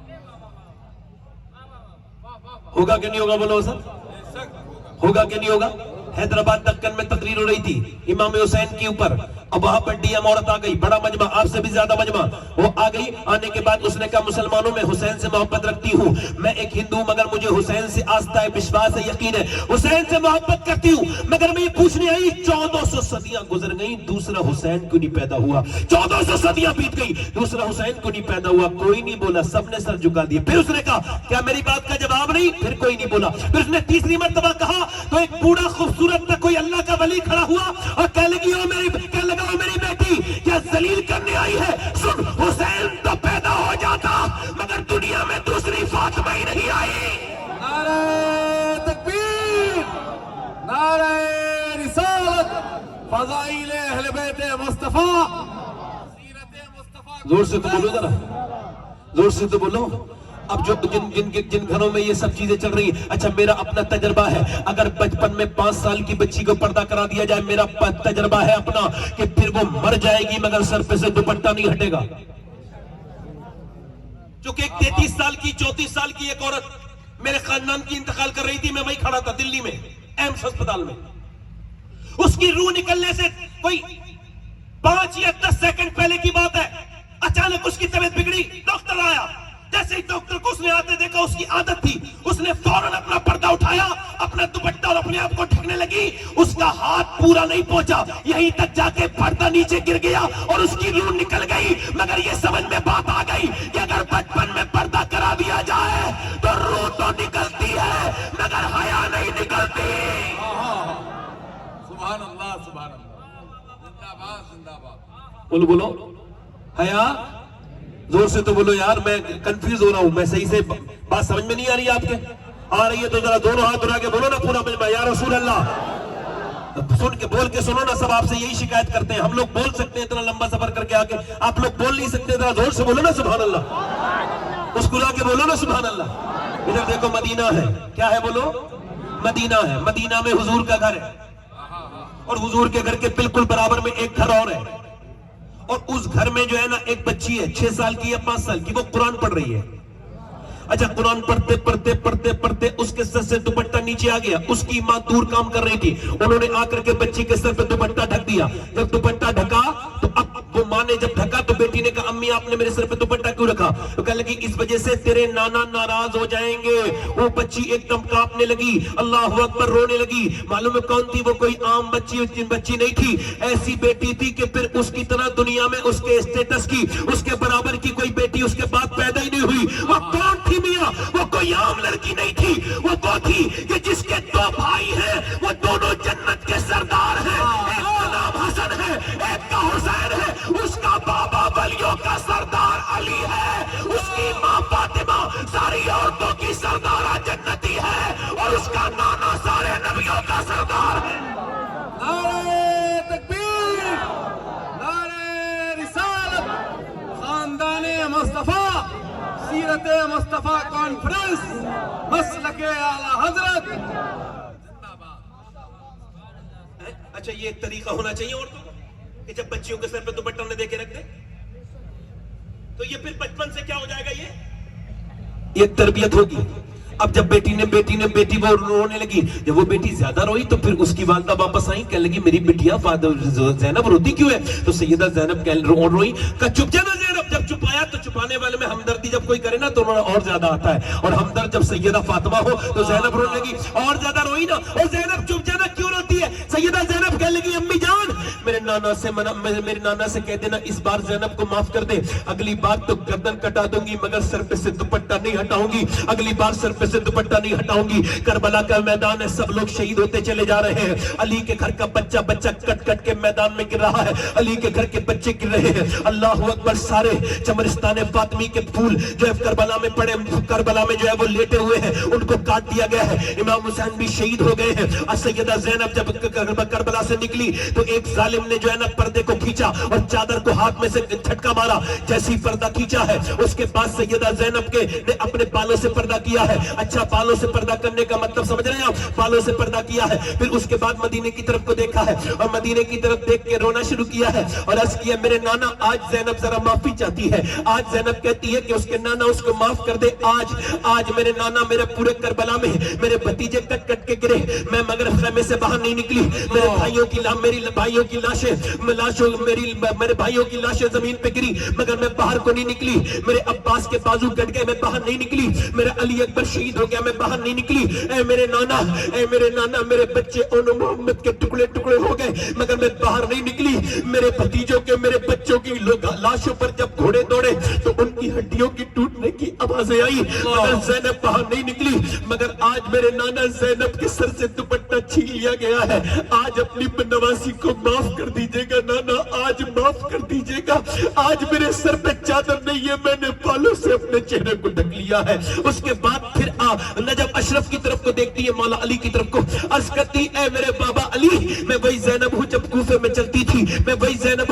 [SPEAKER 1] ہوگا کہ نہیں ہوگا؟ بولو سر، ہوگا کہ نہیں ہوگا؟ حیدرآباد دکن میں تقریر ہو رہی تھی امام حسین کے اوپر. اب وہاں پر ڈی ایم عورت آ گئی، بڑا مجمع، آپ سے بھی زیادہ مجمع. وہ آ گئی، آنے کے بعد اس نے کہا مسلمانوں میں حسین سے محبت رکھتی ہوں، میں ایک ہندو مگر مجھے حسین سے آستہ ہے، وشواس ہے، یقین ہے، حسین سے محبت کرتی ہوں. مگر میں یہ پوچھنے آئی 1400 صدیاں گزر گئیں، دوسرا حسین کیوں نہیں پیدا ہوا؟ 1400 صدیاں بیت گئی، دوسرا حسین کیوں نہیں پیدا ہوا؟ کوئی نہیں بولا، سب نے سر جھکا دیے. پھر اس نے کہا کیا میری بات کا جواب نہیں؟ پھر کوئی نہیں بولا. پھر اس نے تیسری مرتبہ کہا تو ایک بوڑھا خوبصورت کوئی اللہ کا ولی کھڑا ہوا اور کہنے لگا میری بیٹی، کیا آئی ہے. سن, حسین تو پیدا ہو جاتا مگر دنیا میں دوسری فاطمہ ہی نہیں آئی.
[SPEAKER 2] نعرہ تکبیر، نعرہ رسالت، فضائل اہل بیت مصطفیٰ، سیرت مصطفیٰ.
[SPEAKER 1] زور سے تو بولو ذرا, زور سے تو بولو. اب جو جن گھروں میں یہ سب چیزیں چل رہی ہیں, اچھا میرا اپنا تجربہ ہے, اگر بچپن میں 5 سال کی بچی کو پردہ کرا دیا جائے, میرا تجربہ ہے اپنا کہ پھر وہ مر جائے گی مگر سر پہ سے دوپٹہ نہیں ہٹے گا. چونکہ ایک 33 سال کی 34 سال کی ایک عورت میرے خاندان کی انتقال کر رہی تھی, میں وہیں کھڑا تھا دلی میں ایمس ہسپتال میں. اس کی روح نکلنے سے کوئی 5 یا 10 سیکنڈ پہلے کی بات ہے, اچانک اس کی طبیعت بگڑی, ڈاکٹر آیا. جیسے ہی ڈاکٹر کو اس نے آتے دیکھا, اس کی عادت تھی, اس نے فوراً اپنا پردہ اٹھایا, اپنا دوپٹہ اور اپنے آپ کو ڈھکنے لگی. اس کا ہاتھ پورا نہیں پہنچا, یہیں تک جا کے پردہ نیچے گر گیا اور اس کی روح نکل گئی. مگر یہ سمجھ میں بات آ گئی کہ اگر بچپن میں پردہ کرا دیا جائے تو روح تو نکلتی ہے مگر حیا نہیں نکلتی.
[SPEAKER 2] سبحان اللہ، سبحان اللہ، زندہ باد، زندہ باد.
[SPEAKER 1] بولو بولو, حیا. زور سے تو بولو یار, میں کنفیوز ہو رہا ہوں, میں صحیح سے بات سمجھ میں نہیں آ رہی ہے آپ کے. آ رہی ہے تو ذرا دونوں ہاتھ اٹھا کے بولو نا پورا مجمع, یا رسول اللہ. سن کے بول کے سنو نا, سب آپ سے یہی شکایت کرتے ہیں. ہم لوگ بول سکتے ہیں اتنا لمبا سفر کر کے آ کے, آپ لوگ بول نہیں سکتے. ذرا زور سے بولو نا سبحان اللہ, مسکرا کے بولو نا سبحان اللہ. ادھر دیکھو مدینہ ہے, کیا ہے بولو, مدینہ ہے. مدینہ میں حضور کا گھر ہے اور حضور کے گھر کے بالکل برابر میں ایک گھر اور ہے, اور اس گھر میں جو ہے نا ایک بچی ہے 6 سال کی یا 5 سال کی, وہ قرآن پڑھ رہی ہے. اچھا قرآن پڑھتے پڑھتے پڑھتے پڑھتے اس کے سر سے دوپٹہ نیچے آ گیا. اس کی ماں دور کام کر رہی تھی, انہوں نے آ کر کے بچی کے سر پہ دوپٹہ ڈھک دیا. جب دوپٹہ ڈھکا تو اب وہ ماں نے جب ڈھکا تو بیٹی نے کہا امی آپ نے میرے سر پہ دوپٹہ کیوں رکھا؟ تو کہنے لگی اس وجہ سے تیرے نانا ناراض ہو جائیں گے. وہ بچی ایک دم کانپنے لگی, اللہ اکبر, رونے لگی. معلوم ہے کون تھی وہ؟ کوئی عام بچی نہیں تھی, ایسی بیٹی تھی کہ پھر اس کی طرح دنیا میں اس کے اسٹیٹس کی, اس کے برابر کی کوئی بیٹی اس کے بعد پیدا ہی نہیں ہوئی. وہ کون تھی میاں؟ وہ کوئی عام لڑکی نہیں تھی, وہ وہ تھی کہ جس کے 2 بھائی ہیں, وہ دونوں جنت کے سردار ہیں. ایک کا نام حسن ہے, ایک کا حسین ہے. اس کا بابا ولیوں کا سردار علی ہے, اس کی ماں فاطمہ ساری عورتوں کی سردارہ جنتی ہے, اور اس کا نانا سارے نبیوں کا سردار ہے.
[SPEAKER 2] نعرہ تکبیر، نعرہ رسالت، خاندان مصطفیٰ، سیرت مصطفیٰ کانفرنس، مسلک اعلی حضرت.
[SPEAKER 1] اچھا یہ ایک طریقہ ہونا چاہیے عورتوں کو کہ جب بچیوں کے سر پہ دوپٹہ نہ دے کے رکھ دے, تو یہ پھر بچپن سے کیا ہو جائے گا, یہ ایک تربیت ہوگی. اب جب بیٹی وہ رونے لگی, جب وہ بیٹی زیادہ روئی تو پھر اس کی والدہ واپس آئی, کہنے لگی میری بٹیا زینب روتی کیوں ہے؟ تو سیدہ زینب روئی, کہا چپ جا نا زینب. جب چھپایا تو چھپانے والے میں ہمدردی جب کوئی کرے نا تو اور زیادہ آتا ہے, اور ہمدرد جب سیدہ فاطمہ ہو تو زینب رونے لگی اور زیادہ روئی نا. اور زینب چپ جانا کیوں روتی ہے؟ سیدہ زینب کہنے لگی امی جان میرے نانا سے کہہ دینا اس بار زینب کو معاف کر دے, اگلی بار تو گردن کٹا دوں گی مگر سر پہ سے دوپٹہ نہیں ہٹاؤں گی, اگلی بار سر پہ سے دوپٹہ نہیں ہٹاؤں گی. کربلا کا میدان ہے, سب لوگ شہید ہوتے چلے جا رہے ہیں. علی کے گھر کا بچہ کٹ کٹ کے میدان میں گر رہا ہے, علی کے گھر کے بچے گر رہے ہیں. اللہ اکبر. سارے چمرستان فاطمی کے پھول جو ہے کربلا میں پڑے, کربلا میں جو ہے وہ لیٹے ہوئے ہیں, ان کو کاٹ دیا گیا ہے. امام حسین بھی شہید ہو گئے ہیں. سیدہ زینب جب کربلا سے نکلی تو ایک ظالم نے جو ہے نا پردے کو کھینچا اور چادر کو ہاتھ میں سے جھٹکا مارا. جیسی پردہ کھینچا ہے اس کے بعد سیدہ زینب کے نے اپنے بالوں سے پردہ کیا ہے. اچھا بالوں سے پردہ کرنے کا مطلب سمجھ رہے ہیں آپ؟ بالوں سے پردہ کیا ہے. پھر اس کے بعد مدینے کی طرف کو دیکھا ہے اور مدینے کی طرف دیکھ کے رونا شروع کیا ہے اور عرض کیا میرے نانا آج زینب ذرا معافی چاہتی ہے. آج زینب کہتی ہے کہ اس کے نانا اس کو معاف کر دے. آج میرے نانا میرے پورے کربلا میں میرے بھتیجے کٹ کٹ کے گرے, میں مگر خیمے سے باہر نہیں نکلی. میرے بھائیوں کی لاشیں میرے بھائیوں کی لاشیں زمین پہ گری مگر میں باہر کو نہیں نکلی. میرے عباس کے بازو کٹ گئے, میں باہر نہیں نکلی. میرے علی اکبر شہید شہید ہو گیا, میں باہر نہیں نکلی. اے میرے نانا, میرے بچے ان محمد کے ٹکڑے ٹکڑے ہو گئے, مگر میں باہر نہیں نکلی. میرے بھتیجوں کے, میرے بچوں کی لاشوں پر جب گھوڑے دوڑے تو ان کی ہڈیوں کی ٹوٹنے کی آوازیں آئی, مگر زینب باہر نہیں نکلی. مگر آج میرے نانا زینب کے سر سے دوپٹہ چھین لیا گیا ہے. آج اپنی نواسی کو معاف کر دیجئے گا نانا, آج معاف کر دیجئے گا. آج میرے سر پہ چادر نہیں ہے, میں نے بالوں سے اپنے چہرے کو ڈھک لیا ہے. اس کے بعد پھر نجف اشرف کی طرف کو دیکھتی ہے, مولا علی کی طرف کو, عرض کرتی اے میرے بابا علی, میں وہی زینب ہوں جب کوفے میں چلتی تھی, میں وہی زینب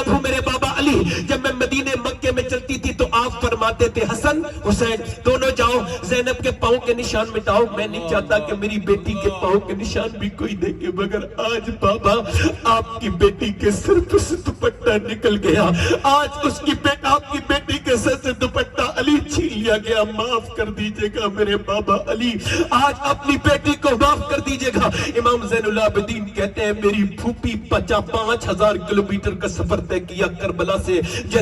[SPEAKER 1] ہوں میرے بابا علی. جب میں مدینے مکے میں چلتی تھی تو آپ فرماتے تھے حسن حسین دونوں جاؤ, زینب کے پاؤں کے نشان مٹاؤ. میں نہیں چاہتا کہ میری بیٹی کے پاؤں کے نشان بھی کوئی دیکھے, مگر آج بابا آپ کی بیٹی کے سر پر سے دوپٹہ نکل گیا. آج آپ کی بیٹی کے سر سے دوپٹہ علی چھین لیا گیا. معاف کر دیجئے گا میرے بابا علی, آج اپنی بیٹی کو معاف کر دیجئے گا. امام زین العابدین کہتے ہیں میری پھوپھی 5,000 کلومیٹر کا سفر طے کیا کربلا سے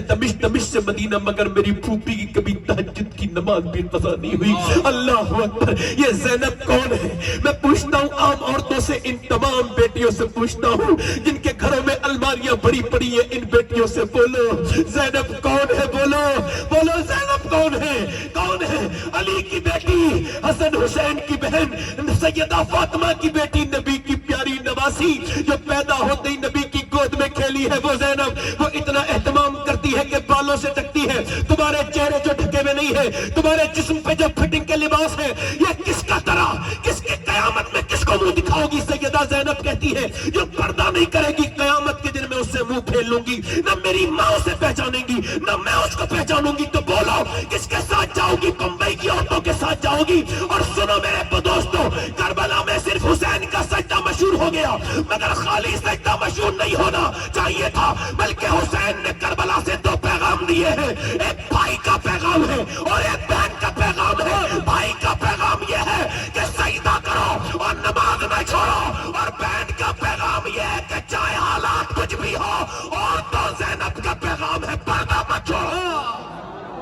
[SPEAKER 1] دمشق سے مدینہ, مگر میری پھوپھی کی کبھی تہجد کی نماز بھی قضا نہیں ہوئی. اللہ اکبر. یہ زینب کون ہے؟ میں پوچھتا ہوں عام عورتوں سے, ان تمام بیٹیوں سے پوچھتا ہوں جن کے گھروں میں الماریاں بڑی پڑی ہیں, ان بیٹیوں سے بولو زینب کون ہے؟ بولو زینب کون ہے؟ علی کی بیٹی, حسن حسین کی بہن, سیدہ فاطمہ کی بیٹی, نبی کی پیاری نواسی جو پیدا ہوتے ہی نبی کی گود میں کھیلی ہے, وہ زینب. وہ اتنا اہتمام کرتی ہے کہ بالوں سے ڈھکتی ہے. تمہارے چہرے جو ڈھکے ہوئے نہیں ہے, تمہارے جسم پہ جو فٹنگ کے لباس ہے, یہ کس کا طرح, کس کی قیامت میں کس کو منہ دکھاؤ گی؟ سیدہ زینب کہتی ہے جو پردہ نہیں کرے گی قیامت کے دن میں اس سے منہ پھیر لوں گی, نہ میری ماں اسے پہچانیں گی نہ میں اس کو پہچانوں گی. تو بولو کس کے ساتھ جاؤ گی؟ بمبئی کی عورتوں کے ساتھ جاؤ گی. اور سنو میرے دوستوں, کربلا میں صرف حسین کا سجدہ مشہور ہو گیا, مگر خالی سجدہ مشہور نہیں ہونا چاہیے تھا, بلکہ حسین نے کربلا سے 2 پیغام دیے ہیں. ایک بھائی کا پیغام ہے اور ایک بہن کا پیغام ہے. بھائی کا پیغام یہ ہے کہ سجدہ کرو اور نماز نہ چھوڑو, اور بہن کا پیغام یہ ہے کہ چاہے حالات کچھ بھی ہو, اور تو زینب کا پیغام ہے پردہ مت چھوڑو.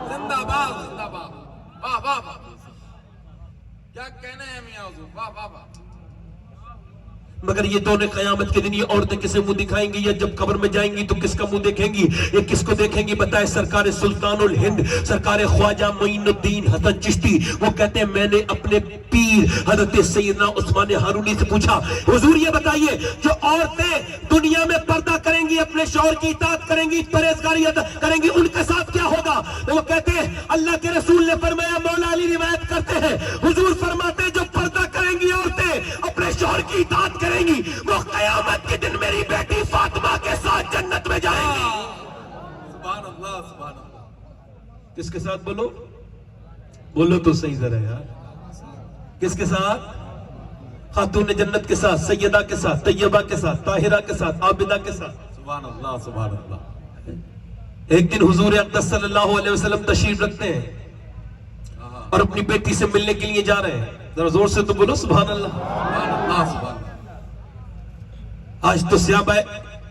[SPEAKER 2] زندہ باد, زندہ باد. واہ واہ واہ, کیا کہنا ہے میاں حضور, واہ واہ واہ.
[SPEAKER 1] مگر یہ دونوں قیامت کے دن یہ عورتیں کسے منہ دکھائیں گی, یا جب قبر میں جائیں گی تو کس کا منہ دیکھیں گی, یہ کس کو دیکھیں گی؟ بتائے سرکار سلطان الہند, سرکار خواجہ معین الدین حسن چشتی, وہ کہتے ہیں میں نے اپنے پیر حضرت سیدنا عثمان ہارونی سے پوچھا, حضور یہ بتائیے جو عورتیں دنیا میں پردہ کریں گی, اپنے شوہر کی اطاعت کریں گی, پرہیزگاری کریں گی, ان کے ساتھ کیا ہوگا؟ تو وہ کہتے ہیں اللہ کے رسول نے فرمایا, مولا علی روایت کرتے ہیں, حضور فرماتے ہیں جو پردہ کریں گی عورتیں, اپنے شوہر کی اطاعت کریں گی, وہ قیامت کے دن میری بیٹی فاطمہ کے ساتھ جنت میں جائیں گی.
[SPEAKER 2] سبحان اللہ, سبحان اللہ.
[SPEAKER 1] کس کے ساتھ؟ بولو تو صحیح ذرا یار, کس کے ساتھ؟ خاتون جنت کے ساتھ, سیدہ کے ساتھ, طیبہ کے ساتھ, طاہرہ کے ساتھ, عابدہ کے ساتھ.
[SPEAKER 2] سبحان اللہ, سبحان اللہ.
[SPEAKER 1] ایک دن حضور اقدس صلی اللہ علیہ وسلم تشریف رکھتے ہیں اور اپنی بیٹی سے ملنے کے لیے جا رہے ہیں. ذرا زور سے تو بولو سبحان اللہ.
[SPEAKER 2] سبحان اللہ, سبحان اللہ.
[SPEAKER 1] آج تو صحابہ ہے,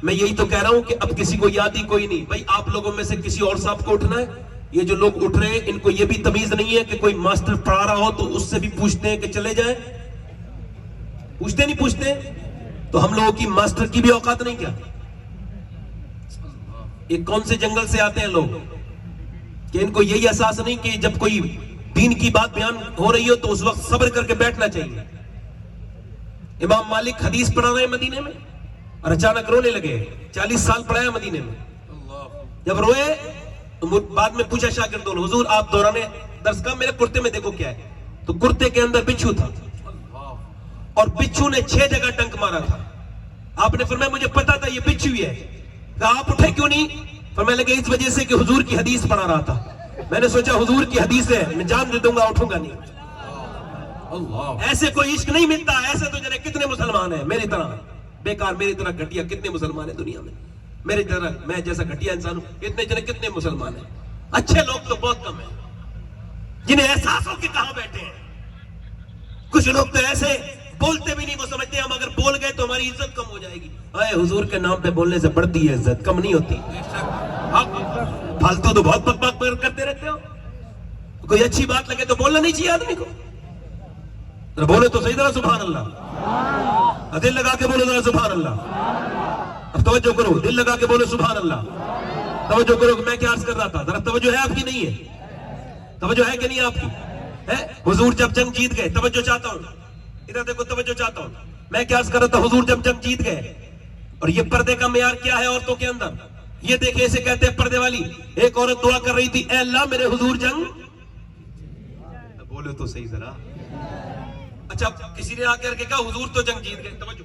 [SPEAKER 1] میں یہی تو کہہ رہا ہوں کہ اب کسی کو یاد ہی کوئی نہیں. بھائی آپ لوگوں میں سے کسی اور صاحب کو اٹھنا ہے, یہ جو لوگ اٹھ رہے ہیں ان کو یہ بھی تمیز نہیں ہے کہ کوئی ماسٹر پڑھا رہا ہو تو اس سے بھی پوچھتے ہیں کہ چلے جائیں, پوچھتے تو ہم لوگوں کی ماسٹر کی بھی اوقات نہیں کیا؟ یہ کون سے جنگل سے آتے ہیں لوگ کہ ان کو یہی احساس نہیں کہ جب کوئی دین کی بات بیان ہو رہی ہو تو اس وقت صبر کر کے بیٹھنا چاہیے. امام مالک حدیث پڑھا رہے ہیں مدینے میں اور اچانک رونے لگے. 40 سال پڑھایا مدینے میں. جب روئے تو بعد میں پوچھا شاگردوں نے, حضور آپ دوران درس کا میرے کرتے میں دیکھو کیا ہے, تو کرتے کے اندر بچھو تھا اور بچھو نے 6 جگہ ڈنک مارا تھا. آپ نے فرمایا مجھے پتا تھا یہ بچھو ہی ہے. کہا آپ اٹھے کیوں نہیں؟ فرمایا لگے اس وجہ سے کہ حضور کی حدیث پڑھا رہا تھا. میں نے سوچا حضور کی حدیث ہے, میں جان دے دوں گا, اٹھوں گا نہیں. ایسے کوئی عشق نہیں ملتا. ایسے تو جنہیں کتنے مسلمان ہیں میری طرح بیکار, میری طرح گھٹیا کتنے مسلمان ہیں دنیا میں. میری طرح میں جیسا گھٹیا انسان ہوں, اتنے جنے کتنے مسلمان ہیں. اچھے لوگ تو بہت کم ہیں جنہیں احساس ہو کہ کہاں بیٹھے ہیں. کچھ لوگ تو ایسے بولتے بھی نہیں, وہ سمجھتے ہیں ہم اگر بول گئے تو ہماری عزت کم ہو جائے گی. اے حضور کے نام پہ بولنے سے بڑھتی ہے عزت, کم نہیں ہوتی. فالتو تو بہت بک بک کرتے رہتے ہو. کوئی اچھی بات لگے تو بولنا نہیں چاہیے آدمی کو؟ ذرا بولے تو صحیح ذرا سبحان اللہ. دل لگا کے بولو ذرا سبحان اللہ. اب توجہ کرو, دل لگا کے بولو سبحان اللہ. توجہ کرو کہ میں کیا عرض کر رہا تھا. ذرا توجہ ہے آپ کی نہیں ہے؟ توجہ ہے کہ نہیں آپ کی ہے؟ حضور جب جنگ جیت گئے, توجہ چاہتا ہوں, ادھر دیکھو, توجہ چاہتا ہوں, میں کیا عرض کر رہا تھا. حضور جب جنگ جیت گئے, اور یہ پردے کا معیار کیا ہے عورتوں کے اندر, یہ دیکھیں اسے کہتے ہیں پردے والی. ایک عورت دعا کر رہی تھی, اے اللہ میرے حضور جنگ, بولے تو صحیح ذرا. اچھا کسی نے آ کر کے کہا حضور تو جنگ جیت گئے, توجہ,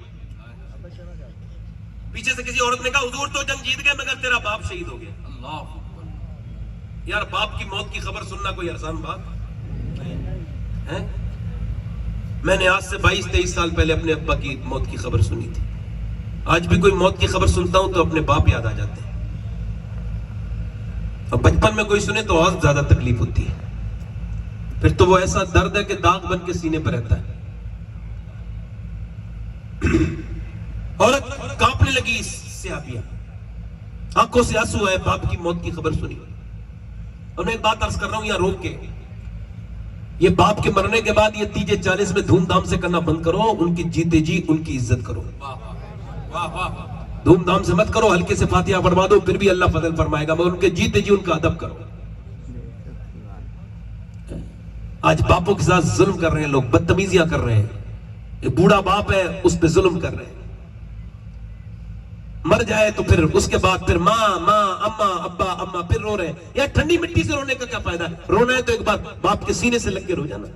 [SPEAKER 1] پیچھے سے کسی عورت نے کہا حضور تو جنگ جیت گئے مگر تیرا باپ شہید ہو گیا. اللہ یار, باپ کی موت کی خبر سننا کوئی آسان بات ہے؟ میں نے آج سے 22-23 سال پہلے اپنے ابا کی موت کی خبر سنی تھی. آج بھی کوئی موت کی خبر سنتا ہوں تو اپنے باپ یاد آ جاتے ہیں. اور بچپن میں کوئی سنے تو اور زیادہ تکلیف ہوتی ہے. پھر تو وہ ایسا درد ہے کہ داغ بن کے سینے پر رہتا ہے. عورت کانپنے لگی سیاپیا, آنکھوں سے آنسو آئے, باپ کی موت کی خبر سنی. اور میں ایک بات عرض کر رہا ہوں یہاں روک کے, یہ باپ کے مرنے کے بعد یہ تیجے 40 میں دھوم دھام سے کرنا بند کرو. ان کی جیتے جی ان کی عزت کرو, دھوم دھام سے مت کرو. ہلکے سے فاتحہ پڑھوا دو پھر بھی اللہ فضل فرمائے گا, مگر ان کے جیتے جی ان کا ادب کرو. آج باپوں کے ساتھ ظلم کر رہے ہیں لوگ, بدتمیزیاں کر رہے ہیں. یہ بوڑھا باپ ہے اس پہ ظلم کر رہے ہیں. مر جائے تو پھر اس کے بعد پھر ماں اما ابا اما پھر رو رہے ہیں. یا ٹھنڈی مٹی سے رونے کا کیا فائدہ ہے؟ رونا ہے تو ایک بار باپ کے سینے سے لگ کے رو جانا.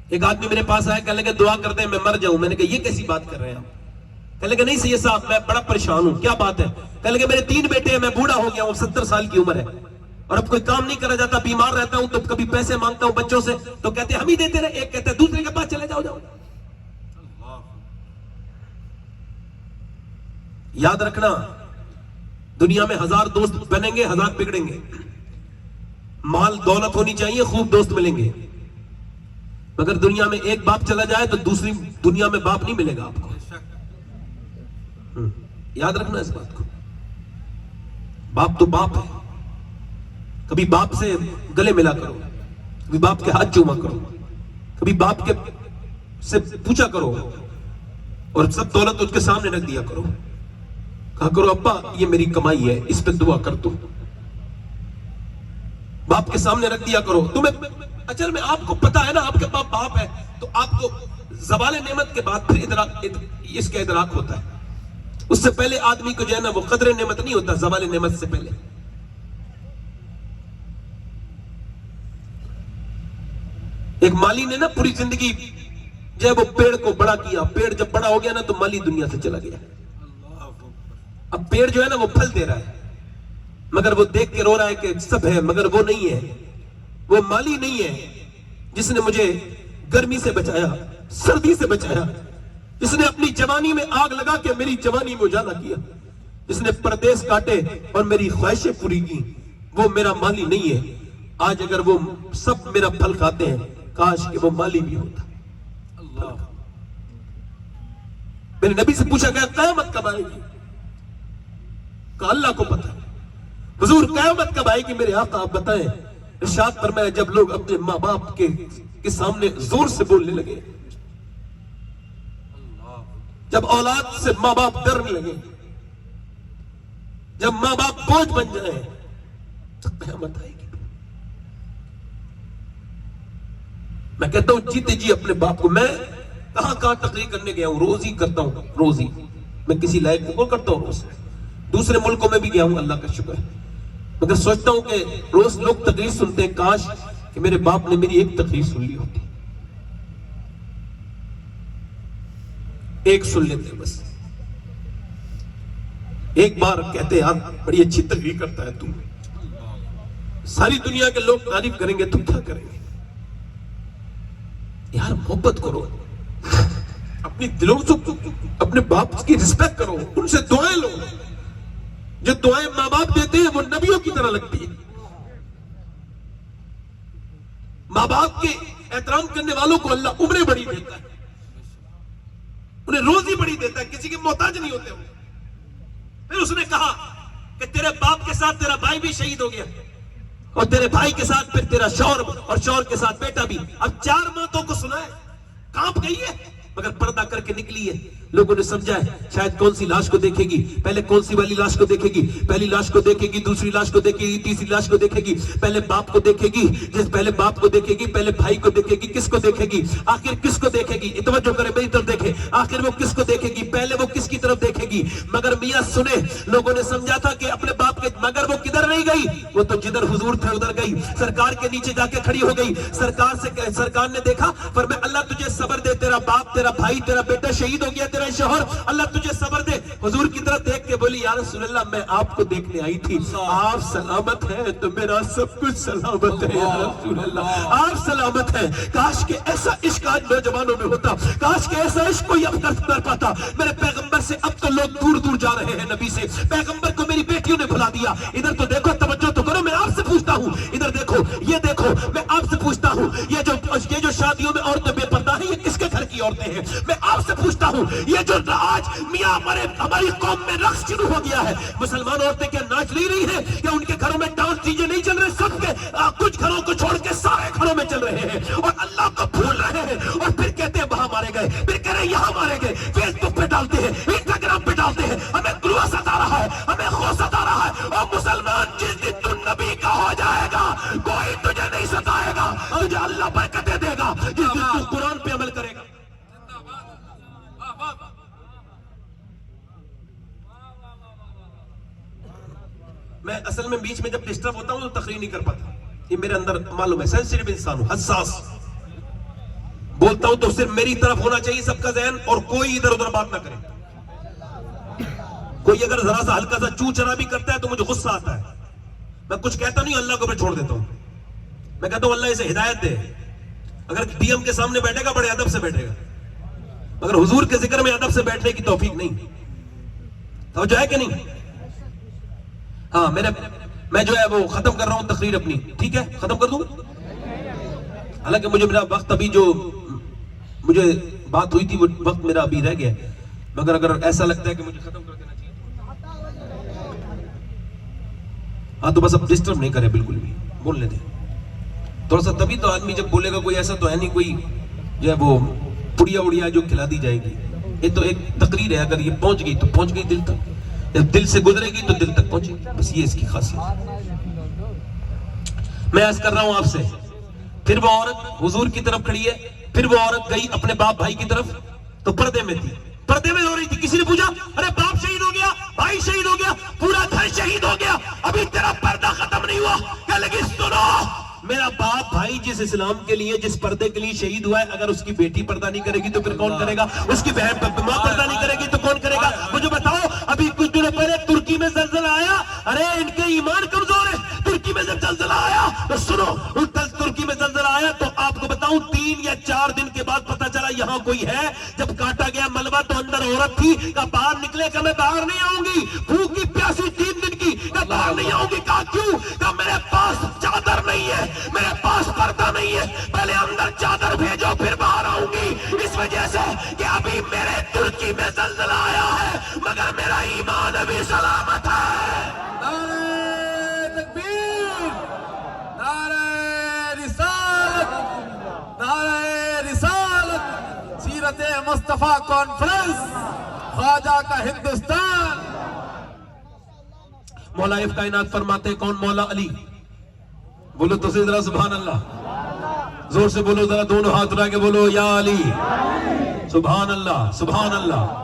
[SPEAKER 1] ایک آدمی میرے پاس آیا, کہنے لگے دعا کر دیں میں مر جاؤں. میں نے کہا یہ کیسی بات کر رہے ہیں آپ؟ کہنے لگے نہیں سید صاحب میں بڑا پریشان ہوں. کیا بات ہے؟ کہنے لگے میرے 3 بیٹے ہیں, میں بوڑھا ہو گیا ہوں, 70 سال کی عمر ہے, اور اب کوئی کام نہیں کرا جاتا, بیمار رہتا ہوں, تو کبھی پیسے مانگتا ہوں بچوں سے تو کہتے ہیں ہم ہی دیتے رہے. ایک کہتا ہے دوسرے کے پاس چلے جاؤ. یاد رکھنا, دنیا میں 1000 دوست بنیں گے, 1000 بگڑیں گے. مال دولت ہونی چاہیے, خوب دوست ملیں گے, مگر دنیا میں ایک باپ چلا جائے تو دوسری دنیا میں باپ نہیں ملے گا آپ کو. یاد رکھنا اس بات کو. باپ تو باپ ہے. کبھی باپ سے گلے ملا کرو, کبھی باپ کے ہاتھ چوما کرو, کبھی باپ کے سے پوچھا کرو, اور سب دولت اس کے سامنے رکھ دیا کرو. کہا کرو ابا یہ میری کمائی ہے, اس پہ دعا کر دو. باپ کے سامنے رکھ دیا کرو. تمہیں اچھل میں آپ کو پتا ہے نا آپ کے باپ باپ ہے, تو آپ کو زوال نعمت کے بعد پھر اس کا ادراک ہوتا ہے. اس سے پہلے آدمی کو جو ہے نا وہ قدر نعمت نہیں ہوتا, زوال نعمت سے پہلے. ایک مالی نے نا پوری زندگی جو ہے وہ پیڑ کو بڑا کیا. پیڑ جب بڑا ہو گیا نا تو مالی دنیا سے چلا گیا. اب پیڑ جو ہے نا وہ پھل دے رہا ہے, مگر وہ دیکھ کے رو رہا ہے کہ سب ہے, مگر وہ نہیں ہے. وہ مالی نہیں ہے جس نے مجھے گرمی سے بچایا, سردی سے بچایا, جس نے اپنی جوانی میں آگ لگا کے میری جوانی میں اجالا کیا, جس نے پردیس کاٹے اور میری خواہشیں پوری کی. وہ میرا مالی نہیں ہے. آج اگر وہ سب میرا پھل کھاتے ہیں, کاش کہ وہ مالی بھی ہوتا. میرے نبی سے پوچھا گیا قیامت کب آئے گی؟ کہا اللہ کو پتہ ہے. حضور قیامت کب آئے گی میرے آقا آپ بتائیں. ارشاد فرمایا جب لوگ اپنے ماں باپ کے سامنے زور سے بولنے لگے, جب اولاد سے ماں باپ ڈرنے لگے, جب ماں باپ بوجھ بن جائیں, تو قیامت آئے گی. میں کہتا ہوں جیتے جی اپنے باپ کو. میں کہاں تقریر کرنے گیا ہوں, روز ہی کرتا ہوں, روز ہی میں کسی لائق کو کرتا ہوں. روز دوسرے ملکوں میں بھی گیا ہوں, اللہ کا شکر ہے, مگر سوچتا ہوں کہ روز لوگ تقریر سنتے ہیں, کاش کہ میرے باپ نے میری ایک تقریر سن لی ہوتی, ایک سن لیتے بس. ایک بار کہتے یار بڑی اچھی تقریر کرتا ہے تو, ساری دنیا کے لوگ تعریف کریں گے, تم کیا کریں گے؟ یار محبت کرو, اپنی دلوں سے اپنے باپ کی رسپیکٹ کرو, ان سے دعائیں لو. جو دعائیں ماں باپ دیتے ہیں وہ نبیوں کی طرح لگتی ہے. ماں باپ کے احترام کرنے والوں کو اللہ عمریں بڑی دیتا ہے, انہیں روزی بڑی دیتا ہے, کسی کے محتاج نہیں ہوتے. پھر اس نے کہا کہ تیرے باپ کے ساتھ تیرا بھائی بھی شہید ہو گیا, اور تیرے بھائی کے ساتھ پھر تیرا شوہر اور شوہر کے ساتھ بیٹا بھی. اب 4 ماتوں کو سنا ہے, کانپ گئی ہے, مگر پردہ کر کے نکلی ہے. لوگوں نے سمجھا ہے شاید کون سی لاش کو دیکھے گی, پہلے کون سی والی لاش کو دیکھے گی, پہلی لاش کو دیکھے گی, دوسری لاش کو دیکھے گی, تیسری لاش کو دیکھے گی, پہلے باپ کو دیکھے گی, پہلے باپ کو دیکھے گی, پہلے بھائی کو دیکھے گی, کس کو دیکھے گی, آخر کس کو دیکھے گی, توجہ کرے میری طرف دیکھے, آخر وہ کس کو دیکھے گی, پہلے وہ کس کی طرف دیکھے گی. مگر میاں سنے, لوگوں نے سمجھا تھا کہ اپنے باپ کے, مگر وہ کدھر نہیں گئی, وہ تو جدھر حضور تھے ادھر گئی, سرکار کے نیچے جا کے کھڑی ہو گئی. سرکار نے دیکھا, فرمایا اللہ تجھے صبر دے, تیرا باپ, تیرا بھائی, تیرا بیٹا شہید ہو گیا, تیرا شوہر, اللہ تجھے صبر دے. حضور کی طرف دیکھ کے بولی یا رسول اللہ میں آپ کو دیکھنے آئی تھی, آپ سلامت ہیں تو میرا سب کچھ سلامت ہے یا رسول اللہ, آپ سلامت ہیں. کاش کہ ایسا عشق آج نوجوانوں میں ہوتا, کاش کہ ایسا عشق کوئی اب کر پاتا. میرے پیغمبر سے اب تو لوگ دور دور جا رہے ہیں نبی سے, پیغمبر کو میری بیٹیوں نے بھلا دیا. ادھر تو دیکھو, توجہ تو کرو, میں آپ سے پوچھتا ہوں, ادھر دیکھو, یہ دیکھو, میں آپ سے پوچھتا ہوں, یہ جو شادیوں میں عورتیں بے پردہ ہیں, یہ کس کے گھر کی عورتیں ہیں؟ میں آپ سے پوچھتا ہوں, یہ جو آج میاں ہماری قوم میں رقص شروع ہو گیا ہے, مسلمان عورتیں کیا ناچ نہیں رہی ہیں, کیا ان کے گھروں میں ڈانس چیزیں نہیں چل رہے, سب کے کچھ گھروں کو چھوڑ کے سارے گھروں میں چل رہے ہیں, اور اللہ کو بھول رہے ہیں, اور پھر کہتے ہیں وہاں مارے گئے, پھر کہہ رہے ہیں یہاں مارے گئے, فیس بک پہ ڈالتے ہیں, انسٹاگرام پہ ڈالتے ہیں. ہمیں گلوا ستا رہا ہے, ہمیں خو ستا رہا ہے. اور مسلمان جس دن تو نبی کا ہو جائے گا, کوئی تجھے نہیں ستائے گا, تجھے اللہ برکتیں دے گا جس دن تو قرآن پہ عمل کرے گا. میں اصل میں بیچ میں جب ڈسٹرب ہوتا ہوں تو تقریر نہیں کر پاتا, یہ میرے اندر معلوم ہے, سینسیٹیو انسان ہوں, حساس, بولتا ہوں تو صرف میری طرف ہونا چاہیے سب کا ذہن, اور کوئی ادھر ادھر بات نہ کرے. کوئی اگر ذرا سا ہلکا سا چو چرا بھی کرتا ہے تو مجھے غصہ آتا ہے. میں کچھ کہتا نہیں, اللہ کو میں چھوڑ دیتا ہوں. میں کہتا ہوں اللہ اسے ہدایت دے. اگر پی ایم کے سامنے بیٹھے گا بڑے ادب سے بیٹھے گا, مگر حضور کے ذکر میں ادب سے بیٹھنے کی توفیق نہیں. توجہ ہے کہ نہیں؟ ہاں, میں جو ہے وہ ختم کر رہا ہوں تقریر اپنی, ٹھیک ہے, ختم کر دوں. حالانکہ مجھے میرا وقت ابھی جو مجھے بات ہوئی تھی وہ وقت میرا ابھی رہ گیا, مگر اگر ایسا لگتا ہے کہ مجھے ختم کر دینا چاہیے, ہاں تو بس اب ڈسٹرب نہیں کرے بالکل بھی, بولنے دیں تھوڑا سا. تبھی تو آدمی جب بولے گا, کوئی ایسا تو ہے نہیں کوئی جو ہے وہ پڑیا اڑیا جو کھلا دی جائے گی. یہ تو ایک تقریر ہے, اگر یہ پہنچ گئی تو پہنچ گئی دل تک, جب دل سے گزرے گی تو دل تک پہنچے گی, بس یہ اس کی خاصیت. میں عرض کر رہا ہوں آپ سے, پھر وہ عورت حضور کی طرف کھڑی ہے, پھر وہ عورت گئی اپنے باپ بھائی کی طرف, تو پردے میں تھی, پردے میں ہو رہی تھی. کسی نے پوچھا ارے باپ شہید ہو گیا, بھائی شہید ہو گیا, پورا گھر شہید ہو گیا, ابھی تیرا پردہ ختم نہیں ہوا. کہنے لگی سنو, میرا باپ بھائی جس اسلام کے لیے, جس پردے کے لیے شہید ہوا ہے, اگر اس کی بیٹی پردہ نہیں کرے گی تو پھر کون کرے گا, اس کی بہن ماں پردہ نہیں کرے گی تو کون کرے گا. مجھے بتاؤ, ابھی کچھ دنوں پہلے ترکی میں زلزلہ آیا, ارے ان کے ایمان کمزور ہے. ترکی میں جب زلزلہ آیا تو سنو, ترکی میں زلزلہ آیا تو آپ کو بتاؤں 3 یا 4 دن کے بعد پتا چلا یہاں کوئی ہے. جب کاٹا گیا ملبہ تو اندر عورت تھی, کہا باہر نکلے, کہ میں باہر نہیں آؤں گی, بھوکی پیاسی 3 دن کی, کہ باہر نہیں آؤں گی. کہا کیوں؟ کہ میرے پاس چادر نہیں ہے, میرے پاس پردہ نہیں ہے, پہلے اندر چادر بھیجو پھر باہر آؤں گی. اس وجہ سے کہ ابھی میرے ترکی میں زلزلہ آیا ہے, مگر میرا ایمان ابھی سلامت ہے.
[SPEAKER 2] نعرہ تکبیر, نعرہ رسالت, نعرہ رسالت. سیرت مصطفیٰ کانفرنس, خواجہ کا ہندوستان.
[SPEAKER 1] مولا کائنات فرماتے ہیں, کون؟ مولا علی. بولو تو سے ذرا سبحان اللہ, زور سے بولو ذرا, دونوں ہاتھ اٹھا کے بولو یا علی. سبحان اللہ, سبحان اللہ.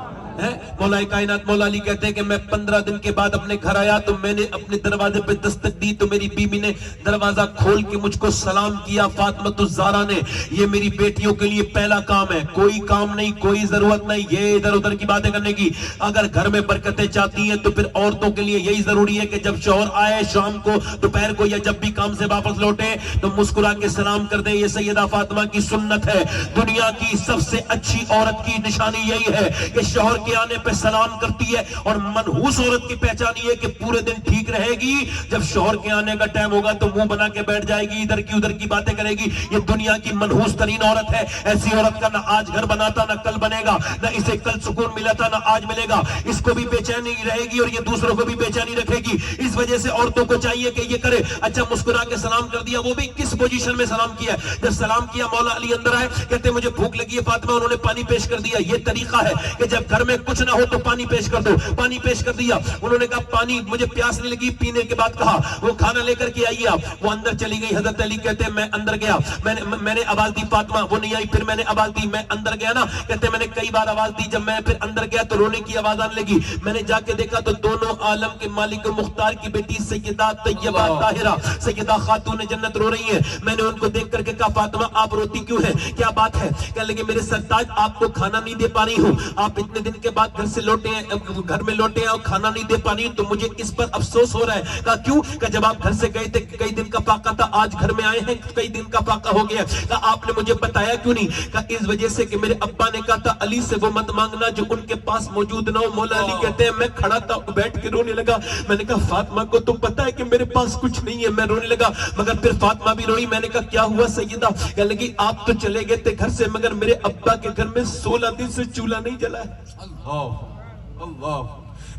[SPEAKER 1] مولا کائنات مولا علی کہتے ہیں کہ میں 15 دن کے بعد اپنے گھر آیا تو میں نے اپنے دروازے پہ دستک دی تو میری بیوی نے دروازہ کھول کے مجھ کو سلام کیا. فاطمہ الزہرا نے, یہ میری بیٹیوں کے لیے پہلا کام ہے, کوئی کام نہیں, کوئی ضرورت نہیں یہ ادھر ادھر کی باتیں کرنے کی. اگر گھر میں برکتیں چاہتی ہیں تو پھر عورتوں کے لیے یہی ضروری ہے کہ جب شوہر آئے شام کو, دوپہر کو, یا جب بھی کام سے واپس لوٹے تو مسکرا کے سلام کر دیں. یہ سیدہ فاطمہ کی سنت ہے. دنیا کی سب سے اچھی عورت کی نشانی یہی ہے کہ شوہر کے آنے پہ سلام کرتی ہے، اور منحوس عورت کی پہچان یہ ہے کہ پورے دن ٹھیک رہے گی، جب شوہر کے آنے کا ٹائم ہوگا تو منہ بنا کے بیٹھ جائے گی، ادھر کی ادھر کی باتیں کرے گی۔ یہ دنیا کی منحوس ترین عورت ہے۔ ایسی عورت کا نہ آج گھر بنا تھا، نہ کل بنے گا، نہ اسے کل سکون ملا تھا، نہ آج ملے گا۔ اس کو بھی بے چینی رہے گی اور یہ دوسروں کو بھی بے چینی رکھے گی۔ اس وجہ سے عورتوں کو چاہیے کہ یہ کرے۔ اچھا مسکرا کے سلام کر دیا، وہ بھی کس پوزیشن میں سلام کیا ہے؟ جب سلام کیا مولا علی اندر آئے، کہتے مجھے بھوک لگی ہے فاطمہ، انہوں نے پانی پیش کر دیا۔ یہ طریقہ ہے کہ جب گھر میں کچھ نہ ہو تو پانی پیش کر دو۔ پانی پیش کر دیا، انہوں نے کہا پانی مجھے پیاس نہیں لگی، پینے کے بعد کہا وہ کھانا لے کر کے آئیے آپ۔ وہ اندر چلی گئی، حضرت علی کہتے ہیں میں اندر گیا، میں نے آواز دی فاطمہ، وہ نہیں آئی، پھر میں نے آواز دی، میں اندر گیا نا، کہتے میں نے کئی بار آواز دی، جب میں پھر اندر گیا تو رونے کی آواز آنے لگی۔ میں نے جا کے دیکھا تو دونوں عالم کے مالک و مختار کی بیٹی سیدہ طیبہ طاہرہ سیدہ خاتون جنت رو رہی ہیں۔ میں نے ان کو دیکھ کر کے کہا فاطمہ آپ روتی کیوں ہیں، کیا بات ہے؟ کہنے لگے میرے سرتاج آپ کو کھانا نہیں دے پا رہی ہوں، آپ اتنے دن کے بعد گھر سے لوٹے ہیں، گھر میں لوٹے ہیں اور کھانا نہیں دے پا رہی ہوں تو مجھے اس پر افسوس ہو رہا ہے۔ کہا کیوں؟ کہ جب آپ گھر سے گئے تھے کئی دن کا فاقہ تھا، آج گھر میں آئے ہیں کئی دن کا فاقہ ہو گیا۔ کہا آپ نے مجھے بتایا کیوں نہیں؟ کہا اس وجہ سے کہ میرے ابا نے کہا تھا علی سے وہ مت مانگنا جو ان کے پاس موجود نہ ہو۔ مولا علی کہتے ہیں میں کھڑا تھا بیٹھ کے رونے لگا۔ میں نے کہا فاطمہ کو تو پتا ہے کہ میرے پاس کچھ نہیں ہے، میں رونے لگا، مگر پھر فاطمہ بھی روئی۔ میں نے کہا کیا ہوا سیدہ؟ کہنے لگی آپ تو چلے گئے تھے گھر سے، مگر میرے ابا کے گھر میں 16 دن سے چولہا نہیں جلا ہے۔
[SPEAKER 2] اللہ اللہ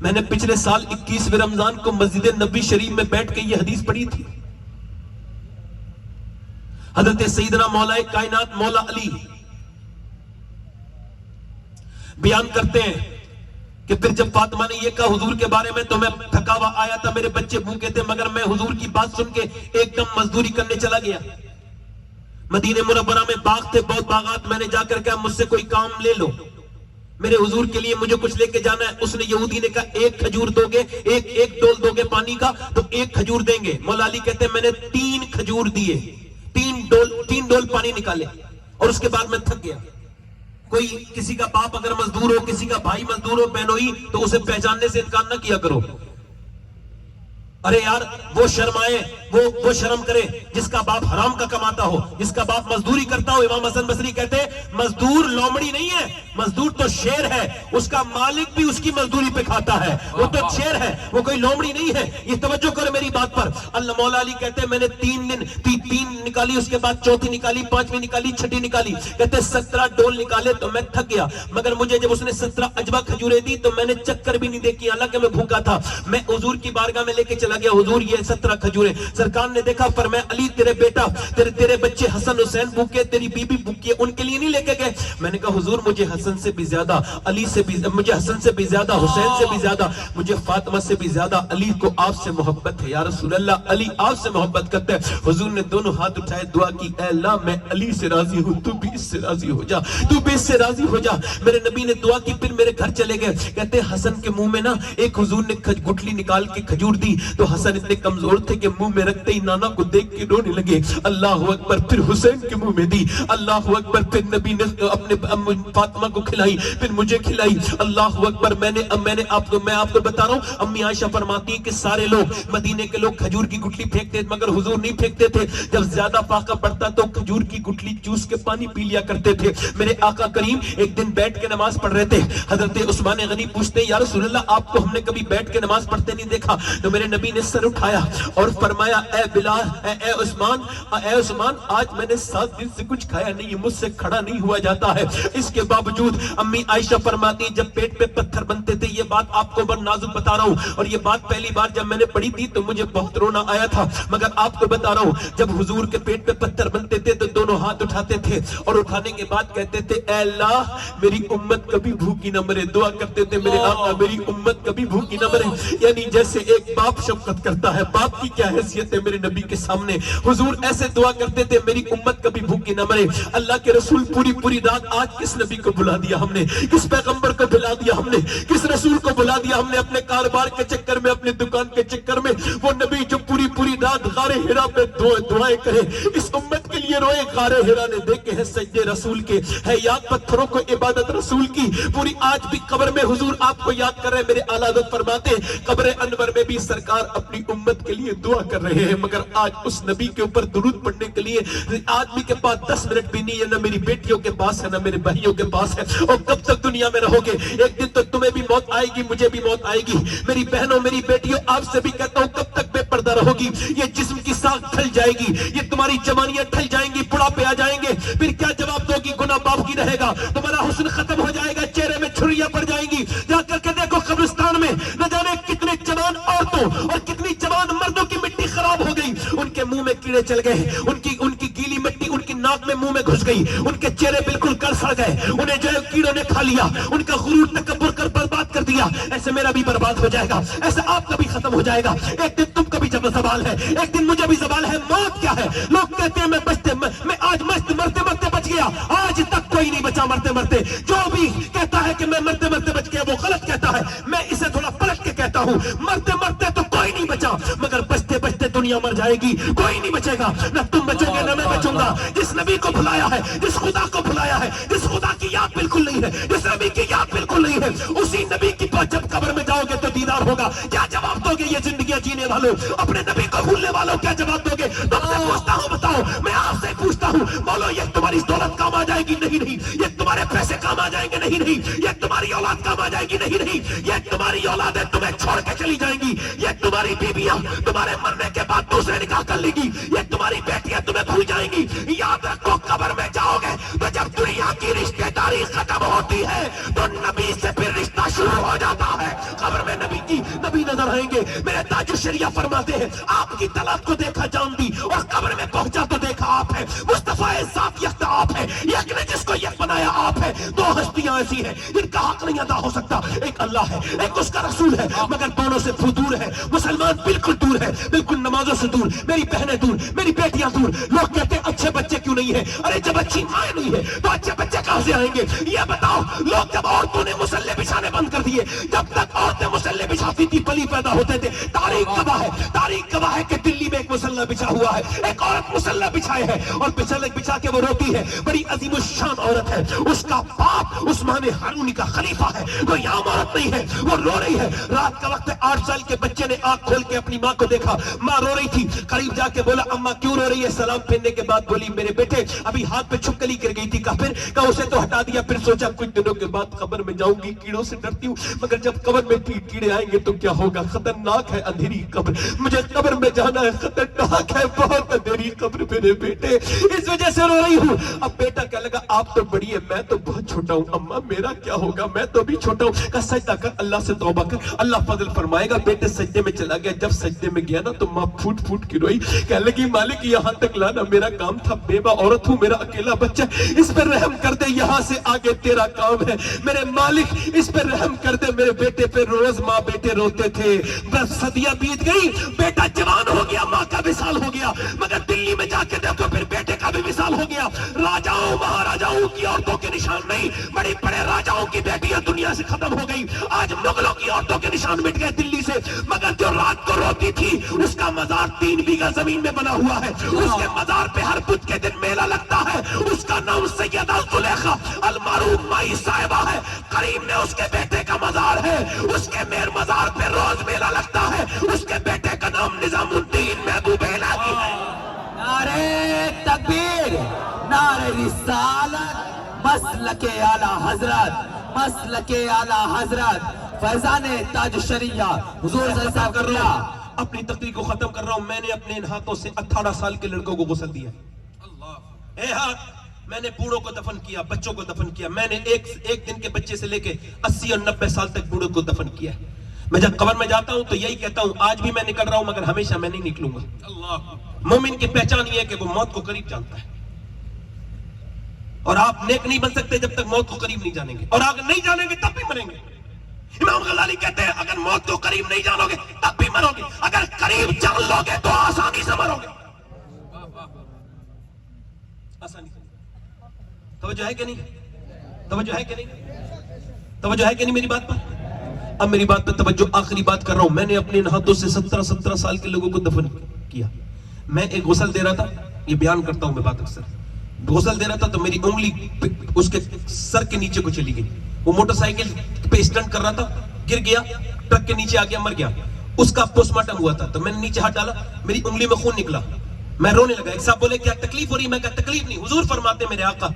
[SPEAKER 1] میں نے پچھلے سال 21ویں رمضان کو مسجد نبی شریف میں بیٹھ کے یہ حدیث پڑھی تھی۔ حضرت سیدنا مولا کائنات مولا علی بیان کرتے ہیں کہ پھر جب فاطمہ نے یہ کہا حضور کے بارے میں تو میں تھکا ہوا آیا تھا، میرے بچے بھوکے تھے، مگر میں حضور کی بات سن کے ایک دم مزدوری کرنے چلا گیا۔ مدینہ منورہ میں باغ تھے، بہت باغات، میں نے جا کر کہا مجھ سے کوئی کام لے لو، میرے حضور کے لیے مجھے کچھ لے کے جانا ہے۔ اس نے یہودی نے کہا ایک کھجور دو گے، ایک ڈول دو گے پانی کا تو ایک کھجور دیں گے۔ مولا علی کہتے ہیں میں نے 3 کھجور دیے، 3 ڈول پانی نکالے، اور اس کے بعد میں تھک گیا۔ کوئی کسی کا باپ اگر مزدور ہو، کسی کا بھائی مزدور ہو بہنوئی، تو اسے پہچاننے سے انکار نہ کیا کرو۔ ارے یار وہ شرمائے، وہ شرم کرے جس کا باپ حرام کا کماتا ہو، جس کا باپ مزدوری کرتا ہو۔ امام حسن بصری کہتے ہیں مزدور لومڑی نہیں ہے، مزدور تو شیر ہے، اس کا مالک بھی اس کی مزدوری پہ کھاتا ہے، وہ تو شیر ہے، وہ کوئی لومڑی نہیں ہے۔ یہ توجہ کرو میری بات پر۔ اللہ مولا علی کہتے ہیں میں نے 3 نکالی، اس کے بعد چوتھی نکالی، 5ویں نکالی، 6ٹھی نکالی، کہتے 17 ڈول نکالے تو میں تھک گیا، مگر مجھے جب اس نے 17 عجبہ کھجوریں دی تو میں نے چکر بھی نہیں دیکھی، حالانکہ میں بھوکا تھا۔ میں حضور کی بارگاہ میں لے کے چلا گیا، حضور یہ 17 کھجوریں۔ سرکار نے دیکھا، فرمایا علی تیرے بیٹا تیرے بچے حسن حسین بھوکے، تیری بیوی بھوکی ہے، ان کے لیے نہیں لے کے گئے؟ میں نے کہا حضور مجھے حسن سے بھی زیادہ علی سے بھی، مجھے حسن سے بھی زیادہ حسین سے بھی زیادہ، مجھے فاطمہ سے بھی زیادہ علی کو آپ سے محبت ہے۔ یا رسول اللہ علی آپ سے محبت کرتے ہیں۔ حضور نے دونوں ہاتھ اٹھائے، دعا کی اے اللہ میں علی سے راضی ہوں، تو بھی اس سے راضی ہو جا، تو بھی اس سے راضی ہو جا۔ میرے نبی نے دعا کی، پھر میرے گھر چلے گئے۔ کہتے ہیں حسن کے منہ میں نا ایک حضور نے گٹلی نکال کے کھجور دی تو حسن اتنے کمزور تھے کہ منہ میں رکھتے ہی نانا کو دیکھ کے رونے لگے۔ اللہ اکبر، پھر حسین کے منہ میں دی، اللہ اکبر، پھر نبی نے اپنے فاطمہ کو کھلائی، پھر مجھے کھلائی، اللہ اکبر۔ میں آپ کو بتا رہا ہوں، امی عائشہ فرماتی ہیں کہ سارے لوگ مدینے کے لوگ کھجور کی گٹلی پھینکتے مگر حضور نہیں پھینکتے تھے۔ جب زیادہ فاقہ پڑتا تو کھجور کی گٹلی چوس کے پانی پی لیا کرتے تھے۔ میرے آقا کریم ایک دن بیٹھ کے نماز پڑھ رہے تھے، حضرت عثمان غنی پوچھتے ہیں یا رسول اللہ آپ کو ہم نے کبھی بیٹھ کے نماز پڑھتے نہیں دیکھا؟ تو میرے نبی نے سر اٹھایا اور فرمایا اے بلال، اے عثمان، آج میں نے 7 دن سے کچھ کھایا نہیں، مجھ سے کھڑا نہیں ہوا جاتا ہے۔ اس کے باوجود امی عائشہ فرماتی جب پیٹ پہ پتھر بنتے تھے، یہ بات آپ کو بڑا نازک بتا رہا ہوں، اور یہ بات پہلی بار جب میں نے پڑھی تھی تو مجھے بہت رونا آیا تھا، مگر آپ کو بتا رہا ہوں جب حضور کے پیٹ پہ پتھر بنتے تھے تو دونوں ہاتھ اٹھاتے تھے اور اٹھانے کے بعد کہتے تھے اے اللہ میری امت کبھی بھوکی نہ مرے۔ دعا کرتے تھے میرے آقا میری امت کبھی بھوکی نہ مرے، یعنی جیسے ایک باپ شفقت کرتا ہے، باپ کی کیا حیثیت ہے میرے نبی کے سامنے، حضور ایسے دعا کرتے تھے میری امت کبھی بھوکی نہ مرے۔ اللہ کے رسول پوری رات آج کس نبی کو بلا دیا ہم نے، کس پیغمبر کو بلا دیا ہم نے، کس رسول کو بلا دیا ہم نے اپنے کاروبار کے چکر میں، اپنے دکان کے چکر میں؟ وہ نبی جو پوری رات غار ہرا پہ دعائیں کرے، اس امت کے لیے روئے۔ غار ہرا نے دیکھے ہیں سجدے رسول کے، ہے یاد پتھروں کو عبادت رسول کی، پوری آج بھی قبر میں حضور آپ کو یاد کر رہے ہیں۔ میرے اعلیٰ حضرت فرماتے ہیں قبر انور میں بھی سرکار اپنی امت کے لیے دعا کر رہے ہیں، مگر آج اس نبی کے اوپر درود پڑھنے کے لیے آدمی کے پاس 10 منٹ بھی نہیں ہے، نہ میری بیٹیوں بیٹیوں کے پاس ہے نہ میرے بھائیوں کے پاس ہے. اور کب تک دنیا میں رہو گے؟ ایک دن تو تمہیں بھی موت آئے گی, مجھے بھی موت آئے گی. میری بہنوں, میری بیٹیوں, آپ سے بھی کہتا ہوں کب تک بے پردہ رہو گی؟ یہ جسم کی ساکھ ڈھل جائے گی, یہ تمہاری جوانیاں ڈھل جائیں گی, بڑھاپے آ جائیں گے, پھر کیا جواب دو گی؟ گناہ باپ کی رہے گا, تمہارا حسن ختم ہو جائے گا, چہرے میں چھریاں پڑ جائیں گی. جا کر کے دیکھو قبرستان میں نہ جانے کتنے جوان عورتوں اور کتنی جوان مردوں کی مٹی خراب ہو گئی, ان کے منہ میں کیڑے چل گئے, ان کی گیلی مٹی ان کی ناک میں منہ میں گھس گئی, ان کے چہرے بالکل کر سڑ گئے, انہیں جو ہے کیڑوں نے کھا لیا, ان کا غرور تکبر کر برباد کر دیا. ایسے میرا بھی برباد ہو جائے گا, ایسے آپ کا بھی ختم ہو جائے گا. ایک دن تم کا بھی جب زوال ہے, ایک دن مجھے بھی زوال ہے. موت کیا ہے؟ لوگ کہتے ہیں میں آج مرتے مرتے بچ گیا. آج تک کوئی نہیں بچا مرتے مرتے. جو بھی کہتا ہے کہ میں مرتے مرتے بچ گیا وہ غلط کہتا ہے. میں اسے تھوڑا پلٹ کے کہتا ہوں, مرتے مرتے تو کوئی نہیں بچا, مگر بچتے بچتے دنیا مر جائے گی, کوئی نہیں بچے گا. نہ تم بچو گے نہ میں بچوں گا. جس نبی کو بھلایا ہے, جس خدا کو بھلایا ہے, جس خدا کی یاد بالکل نہیں ہے, جس نبی کی یاد بالکل نہیں ہے, اسی نبی کی پاس جب قبر میں جاؤ گے تو دیدار ہوگا. کیا جواب دو گے یہ زندگیاں جینے والوں, اپنے نبی کو بھولنے والوں؟ کیا جواب دو گے؟ تم سے پوچھتا ہوں, بتاؤ. میں آپ سے پوچھتا ہوں, بولو یہ تمہاری دولت کام آ جائے گی؟ نہیں. یہ تمہارے پیسے کام آ جائیں گے؟ نہیں. یہ تمہاری اولاد کام آ جائے گی؟ نہیں. یہ تمہاری اولادیں تمہیں چھوڑ کے چلی جائیں گی. یہ تمہاری بیویاں تمہارے مرنے کے بعد دوسرے نکاح کر لیں گی. یہ تمہاری بیٹیاں تمہیں بھول جائیں گی. یاد رکھو, قبر میں جاؤ گے تو جب دنیا کی رشتے داری ختم ہوتی ہے تو نبی سے پھر رشتہ شروع ہو جاتا ہے. قبر میں نبی نظر آئیں گے. میرے تاج الشریعہ فرماتے ہیں, آپ کی طلعت کو دیکھا جان دی, اور قبر میں پہنچا تو دیکھا آپ ہے. مصطفیٰ ذات یکتا آپ ہے, یک نے جس کو یک بنایا آپ ہے. دو ہستیاں ایسی ہیں جن کا حق نہیں ادا ہو سکتا, ایک اللہ ہے, ایک اس کا رسول ہے, مگر دونوں سے دور ہے. مسلمان بالکل دور ہے, بالکل نمازوں سے دور, میری بہنیں دور, میری بیٹیاں دور. لوگ کہتے ہیں اچھے بچے کیوں نہیں ہیں؟ ارے جب اچھی مائیں نہیں ہے تو اچھے بچے کہاں سے آئیں گے؟ یہ بتاؤ. لوگ جب عورتوں نے مسلح بچھانے بند کر دیے, جب تک عورتیں مسلح بچھاتی تھی پلی پیدا ہوتے تھے. تاریخ گواہ ہے کہ دلی میں ایک مسلح بچھا ہوا ہے, ایک عورت مسلح بچھائے ہے, اور بچھا کے وہ روتی ہے. بڑی عظیم الشان عورت ہے, اس کا باپ عثمان ہارونی کا خلیفہ ہے. کوئی عام عورت نہیں ہے, وہ رو رہی ہے. رات کا وقت ہے, 8 سال کے بچے نے آنکھ کھول کے اپنی ماں کو دیکھا, ماں رو رہی تھی. قریب جا کے بولا, اماں کیوں رو رہی ہے؟ سلام پھیرنے کے بعد بولی, میرے بیٹے ابھی ہاتھ پہ چھپکلی گر گئی تھی. کہا اسے تو ہٹا دیا. پھر سوچا کچھ دنوں کے بعد قبر میں جاؤں گی, کیڑوں سے ڈرتی ہوں, مگر جب قبر میں کیڑے آئیں گے تو کیا ہوگا؟ خطرناک ہے اندھیری قبر, مجھے قبر میں جانا ہے, خطرناک ہے بہت اندھیری قبر میرے بیٹے, اس وجہ سے رو رہی ہوں. اب بیٹا کہنے لگا, آپ تو بڑی ہے, میں تو بہت چھوٹا ہوں. اماں میرا کیا ہوگا, میں تو بھی چھوٹا ہوں. کہا سجدہ کر, اللہ سے توبہ کر, اللہ فضل فرمائے گا. بیٹے سجدے میں چلا گیا. جب سجدے میں گیا نا تو ماں پھوٹ پھوٹ کی روئی, کہنے لگی, مالک یہاں تک لانا میرا کام تھا, بیوہ عورت ہوں, میرا اکیلا بچہ, اس پر رحم کر دے, یہاں سے آگے تیرا کام ہے. میرے مالک اس پر رحم کر دے. میرے بیٹے پہ روز ماں بیٹے روتے تھے. بس صدیاں بیت گئی, بیٹا جوان ہو گیا, ماں کا وصال ہو گیا, مگر دلی میں جا کے دیکھو پھر بیٹے کا بھی وصال ہو گیا. راجاؤں مہاراجاؤں کی عورتوں کے نشان نہیں, بڑے بڑے راجاؤں کی بیٹیاں دنیا سے ختم ہو گئی. آج مغلوں کی عورتوں کے نشان مٹ گئے دلی سے, مگر جو رات کو روتی تھی اس کا مزار 3 بیگھہ زمین میں بنا ہوا ہے. اس کے مزار پہ ہر بدھ کے دن میلہ لگتا ہے. اس کا نام سیدہ زلیخا المعروف مائی صاحبہ ہے. کریم نے اس کے بیٹے کا مزار ہے, اس کے میر مزار پہ روز میلہ لگتا ہے. اس کے بیٹے کا نام نظام الدین محبوب الہی ہے.
[SPEAKER 3] نعرے تکبیر, نعرے رسالت, مسلک اعلی حضرت, مسلک اعلی حضرت فیضان تاج الشریعہ حضور صلی اللہ علیہ وسلم.
[SPEAKER 1] اپنی تقریر کو ختم کر رہا ہوں. میں نے اپنے ان ہاتھوں سے 18 سال کے لڑکوں کو غسل دیا. اے ہاتھ, میں نے بوڑھوں کو دفن کیا, بچوں کو دفن کیا. میں نے ایک دن کے بچے سے لے کے 80 اور 90 سال تک بوڑھوں کو دفن کیا. میں جب قبر میں جاتا ہوں تو یہی کہتا ہوں, آج بھی میں نکل رہا ہوں مگر ہمیشہ میں نہیں نکلوں گا. مومن کی پہچان یہ ہے کہ وہ موت کو قریب جانتا ہے, اور آپ نیک نہیں بن سکتے جب تک موت کو قریب نہیں جانیں گے, اور اگر نہیں جانیں گے تب بھی مریں گے. امام غزالی کہتے ہیں, اگر موت کو قریب نہیں جانو گے تب بھی مرو گے, اگر قریب جان لو گے تو آسانی سے مرو گے. آسانی سے. توجہ ہے کہ نہیں؟ توجہ ہے کہ نہیں؟ توجہ ہے کہ نہیں میری بات پر؟ اب میری بات پر توجہ. آخری بات کر رہا ہوں. میں نے اپنے ہاتھوں سے 17 سال کے لوگوں کو دفن کیا. میں ایک غسل دے رہا تھا, یہ بیان کرتا ہوں میں بات اکثر, غسل دے رہا تھا تو میری انگلی اس کے سر کے نیچے کو چلی گئی. وہ موٹر سائیکل پہ اسٹنٹ کر رہا تھا, گر گیا, ٹرک کے نیچے آ گیا, مر گیا. اس کا پوسٹ مارٹم ہوا تھا تو میں نے نیچے ہاتھ ڈالا, میری انگلی میں خون نکلا, میں رونے لگا. ایک صاحب بولے کیا تکلیف ہو رہی؟ میں کہا تکلیف نہیں, حضور فرماتے میرے آقا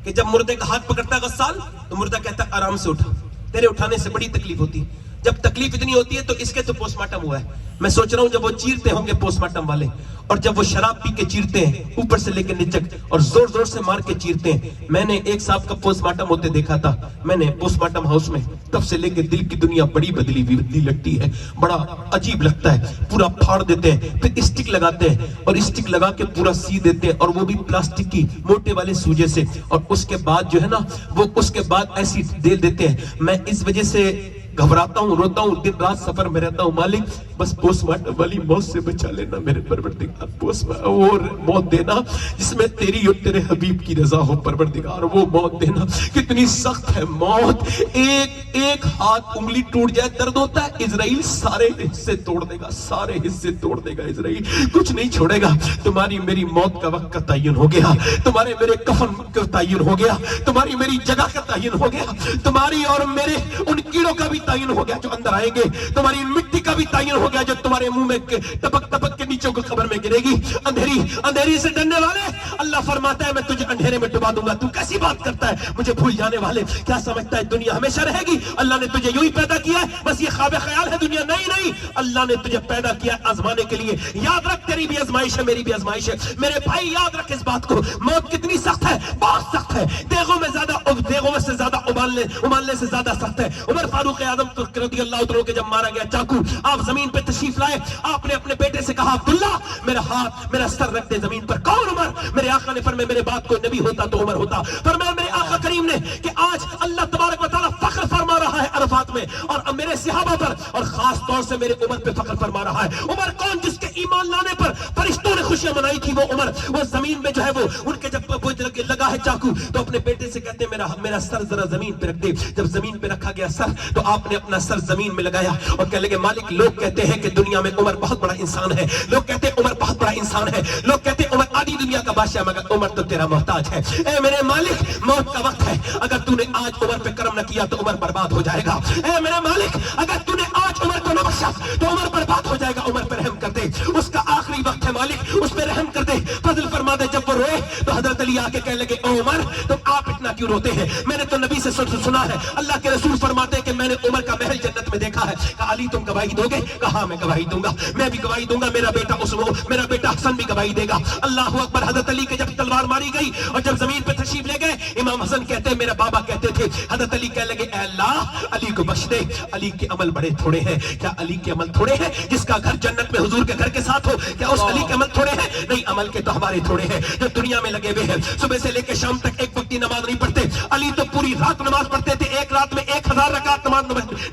[SPEAKER 1] کہ جب مردے کا ہاتھ پکڑتا ہے غسال تو مردہ کہتا ہے آرام سے اٹھا، تیرے اٹھانے سے بڑی تکلیف ہوتی ہے. جب تکلیف اتنی ہوتی ہے تو اس کے تو پوسٹ مارٹم ہوا ہے. میں سوچ رہا ہوں جب وہ چیرتے ہوں گے پوسٹ مارٹم والے، اور جب وہ شراب پی کے چیرتے ہیں اوپر سے لے کے نیچے اور زور زور سے مار کے چیرتے ہیں. میں نے ایک صاحب کا پوسٹ مارٹم ہوتے دیکھا تھا، میں نے پوسٹ مارٹم ہاؤس میں، تب سے لے کے دل کی دنیا بڑی بدلی لگتی ہے، بڑا عجیب لگتا ہے. پورا پھاڑ دیتے ہیں، پھر اسٹک لگاتے ہیں اور اسٹک لگا کے پورا سی دیتے ہیں، اور وہ بھی پلاسٹک کی موٹے والے سوجے سے، اور اس کے بعد جو ہے نا وہ اس کے بعد ایسی دے دیتے ہیں. میں اس وجہ سے گھبراتا ہوں، روتا ہوں، دن رات سفر میں رہتا ہوں. مالک بس پوسٹ مارٹم والی موت سے بچا لینا میرے پروردگار، وہ موت دینا جس میں تیری اور تیرے حبیب کی رضا ہو پروردگار. وہ موت دینا کتنی سخت ہے موت، ایک ہاتھ انگلی ٹوٹ جائے درد ہوتا ہے. اسرائیل سارے حصے توڑ دے گا، سارے حصے توڑ دے گا اسرائیل، کچھ نہیں چھوڑے گا. تمہاری میری موت کا وقت کا تعین ہو گیا، تمہارے میرے کفن کا تعین ہو گیا، تمہاری میری جگہ کا تعین ہو گیا، تمہاری اور میرے ان کیڑوں کا بھی تعین ہو گیا جو اندر آئیں گے، تمہاری مٹی کا بھی تعین ہو گیا جو تمہارے منہ میں ٹپک ٹپک کے نیچوں کو قبر میں گرے گی. اندھیری سے ڈرنے والے اللہ فرماتا ہے میں تجھے اندھیرے میں ڈبا دوں گا. تو کیسی بات کرتا ہے؟ مجھے بھول جانے والے کیا سمجھتا ہے دنیا ہمیشہ رہے گی؟ اللہ نے تجھے یوں ہی پیدا کیا ہے، بس یہ خواب خیال ہے دنیا. نہیں، اللہ نے تجھے پیدا کیا آزمانے کے لیے. یاد رکھ تیری بھی آزمائش ہے، میری بھی آزمائش ہے. میرے بھائی یاد رکھ اس بات کو، موت کتنی سخت ہے، بہت سخت ہے. دیگوں میں سے زیادہ ابالنے سے زیادہ سخت ہے. عمر فاروق اعظم رضی اللہ عنہ کے جب مارا گیا چاقو، آپ زمین پہ تشریف لائے، آپ نے اپنے بیٹے سے کہا عبداللہ میرا سر رکھ دے زمین پر. کون عمر؟ میرے آقا نے فرمایا میرے بعد کوئی نبی ہوتا تو عمر ہوتا. فرمایا میرے آقا کریم نے کہ آج اللہ تبارک و تعالیٰ فخر فرما رہا ہے عرفات میں اور میرے صحابہ پر، اور خاص طور سے میرے عمر پہ فخر فرما رہا ہے. عمر کون؟ جس کے ایمان لانے پر فرشتوں نے خوشیاں منائی تھی، وہ عمر. وہ زمین میں جو ہے وہ ان کے جب وہ لگا ہے چاقو تو اپنے بیٹے سے کہتے ہیں میرا سر ذرا زمین پہ رکھ دے. جب زمین پہ رکھا گیا سر تو آپ نے اپنا سر زمین میں لگایا اور کہنے لگے مالک لوگ کہتے ہیں کہ دنیا میں عمر بہت بڑا انسان ہے، لوگ کہتے ہیں عمر بہت بڑا انسان ہے، لوگ کہتے ہیں عمر آدھی دنیا کا بادشاہ، مگر عمر تو تیرا محتاج ہے. اے میرے مالک موت کا وقت ہے، اگر تو نے آج عمر پہ کرم نہ کیا تو عمر برباد ہو جائے گا. اے میرے مالک اگر تو نے آج عمر کو نہ بخشا تو عمر برباد ہو جائے گا. عمر پہ رحم کر دے، اس کا آخری وقت ہے مالک، اس پہ رحم کر دے، فضل فرما دے. جب وہ روئے تو حضرت علی آ کے کہنے لگے او عمر تم آپ اتنا کیوں روتے ہیں؟ میں نے تو نبی سے سنا ہے، اللہ کے رسول فرماتے ہیں کہ میں نے عمر کا محل جنت میں دیکھا ہے. کہا علی تم گواہی دو گے؟ کہا میں گواہی دوں گا، میں بھی گواہی دوں گا، میرا بیٹا حسن بھی گواہی دے گا. اللہ اکبر. حضرت علی کے جب تلوار ماری گئی اور جب زمین پہ تشریف لے گئے، امام حسن کہتے ہیں میرا بابا کہتے تھے، حضرت علی کہنے لگے اے اللہ علی کو بخش دے، علی کے عمل بڑے تھوڑے ہیں. کیا علی کے عمل تھوڑے ہیں؟ جس کا گھر جنت میں حضور کے گھر کے ساتھ ہو، کیا اس علی کے عمل تھوڑے ہیں؟ نہیں، عمل کے تو ہمارے تھوڑے ہیں جو دنیا میں لگے ہوئے ہیں. صبح سے لے کے شام تک ایک وقتی نماز نہیں پڑھتے، علی تو پوری رات نماز پڑھتے تھے، ایک رات میں 1000 رکعت نماز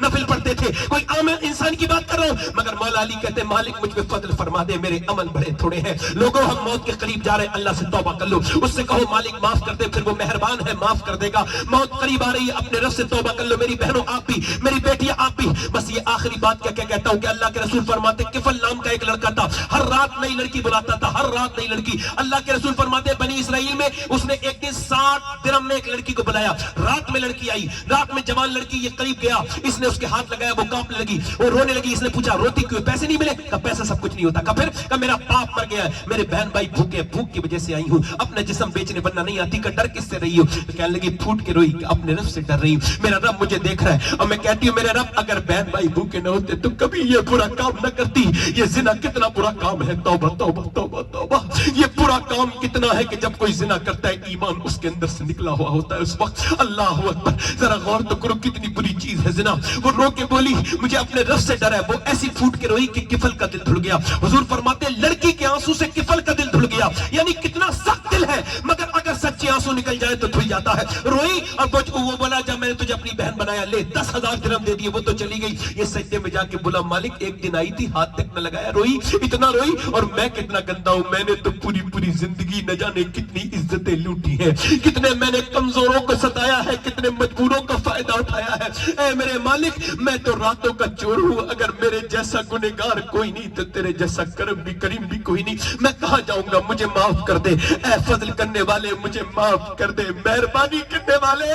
[SPEAKER 1] نفل پڑھتے تھے. کوئی عام انسان کی بات کر رہا ہوں، مگر مولا علی کہتے ہیں مالک مجھ پہ فضل فرما دے، میرے عمل بڑے تھوڑے ہیں. لوگوں ہم موت کے قریب جا رہے ہیں، اللہ سے توبہ کر لو، اس سے کہو مالک معاف کر دے، پھر وہ مہربان ہے معاف کر دے گا. موت قریب آ رہی ہے، اپنے رب سے توبہ کر لو. میری بہنوں آپ بھی، میری بیٹیاں آپ بھی. بس یہ آخری بات کیا کہتا ہوں کہ اللہ کے رسول فرماتے کفل نام کا ایک لڑکا تھا، ہر رات نئی لڑکی بلاتا تھا، ہر رات نئی لڑکی. اللہ کے رسول فرماتے بنی اسرائیل میں اس نے ایک دن 60 درہم میں ایک لڑکی کو بلایا. رات میں لڑکی آئی، رات میں جوان لڑکی، یہ قریب گیا، اس نے اس کے ہاتھ لگایا، وہ کانپنے لگی، وہ رونے لگی. اس نے پوچھا روتی کیوں؟ پیسے نہیں ملے؟ کہا پیسہ سب کچھ نہیں ہوتا. کہا پھر؟ کہا میرا باپ مر گیا ہے، میرے بہن بھائی بھوکے، بھوک کی وجہ سے آئی ہوں، اپنا جسم بیچنے بننا نہیں آتی. کا ڈر کس سے رہی ہو؟ تو کہنے لگی پھوٹ کے روئی کہ اپنے رب سے ڈر رہی ہوں، میرا رب مجھے دیکھ رہا ہے. اور میں کہتی ہوں میرے رب اگر بہن بھائی بھوکے نہ ہوتے تو کبھی یہ برا کام نہ کرتی. یہ زنا کتنا برا کام ہے، توبہ توبہ توبہ توبہ. یہ برا کام کتنا ہے کہ جب کوئی زنا کرتا ہے ایمان اس کے اندر سے نکلا ہوا ہوتا ہے اس وقت. اللہ اکبر. ذرا غور تو کرو کتنی بری چیز ہے زنا. وہ رو کے بولی مجھے اپنے رب سے ڈر ہے، وہ ایسی پھوٹ کے روئی کہ کفل کا دل دھل گیا. حضور فرماتے لڑکی کے آنسو سے کفل کا دل دھل گیا. یعنی کتنا سخت دل ہے، مگر اگر سچے آنسو نکل جائے تو دھل جاتا ہے. روئی اور وہ بولا جب میں نے تجھے اپنی بہن بنایا لے 10,000 درہم دے دیے، وہ تو چلی گئی. یہ سجدے میں جا کے بولا مالک ایک دن آئی تھی ہاتھ تک نہ لگایا. روئی اتنا روئی. اور میں کتنا گندا ہوں، میں نے تو پوری زندگی نہ جانے کتنی عزتیں لوٹی ہیں، کتنے میں نے کمزوروں کو ستایا ہے، کتنے مجبوروں کا فائدہ اٹھایا ہے. اے میرے مالک میں تو راتوں کا چور ہوں, اگر میرے جیسا گنہگار کوئی نہیں تو تیرے جیسا کریم بھی کوئی نہیں, میں کہاں جاؤں گا, مجھے معاف کر دے. اے فضل کرنے والے مجھے معاف کر دے, مہربانی کرنے والے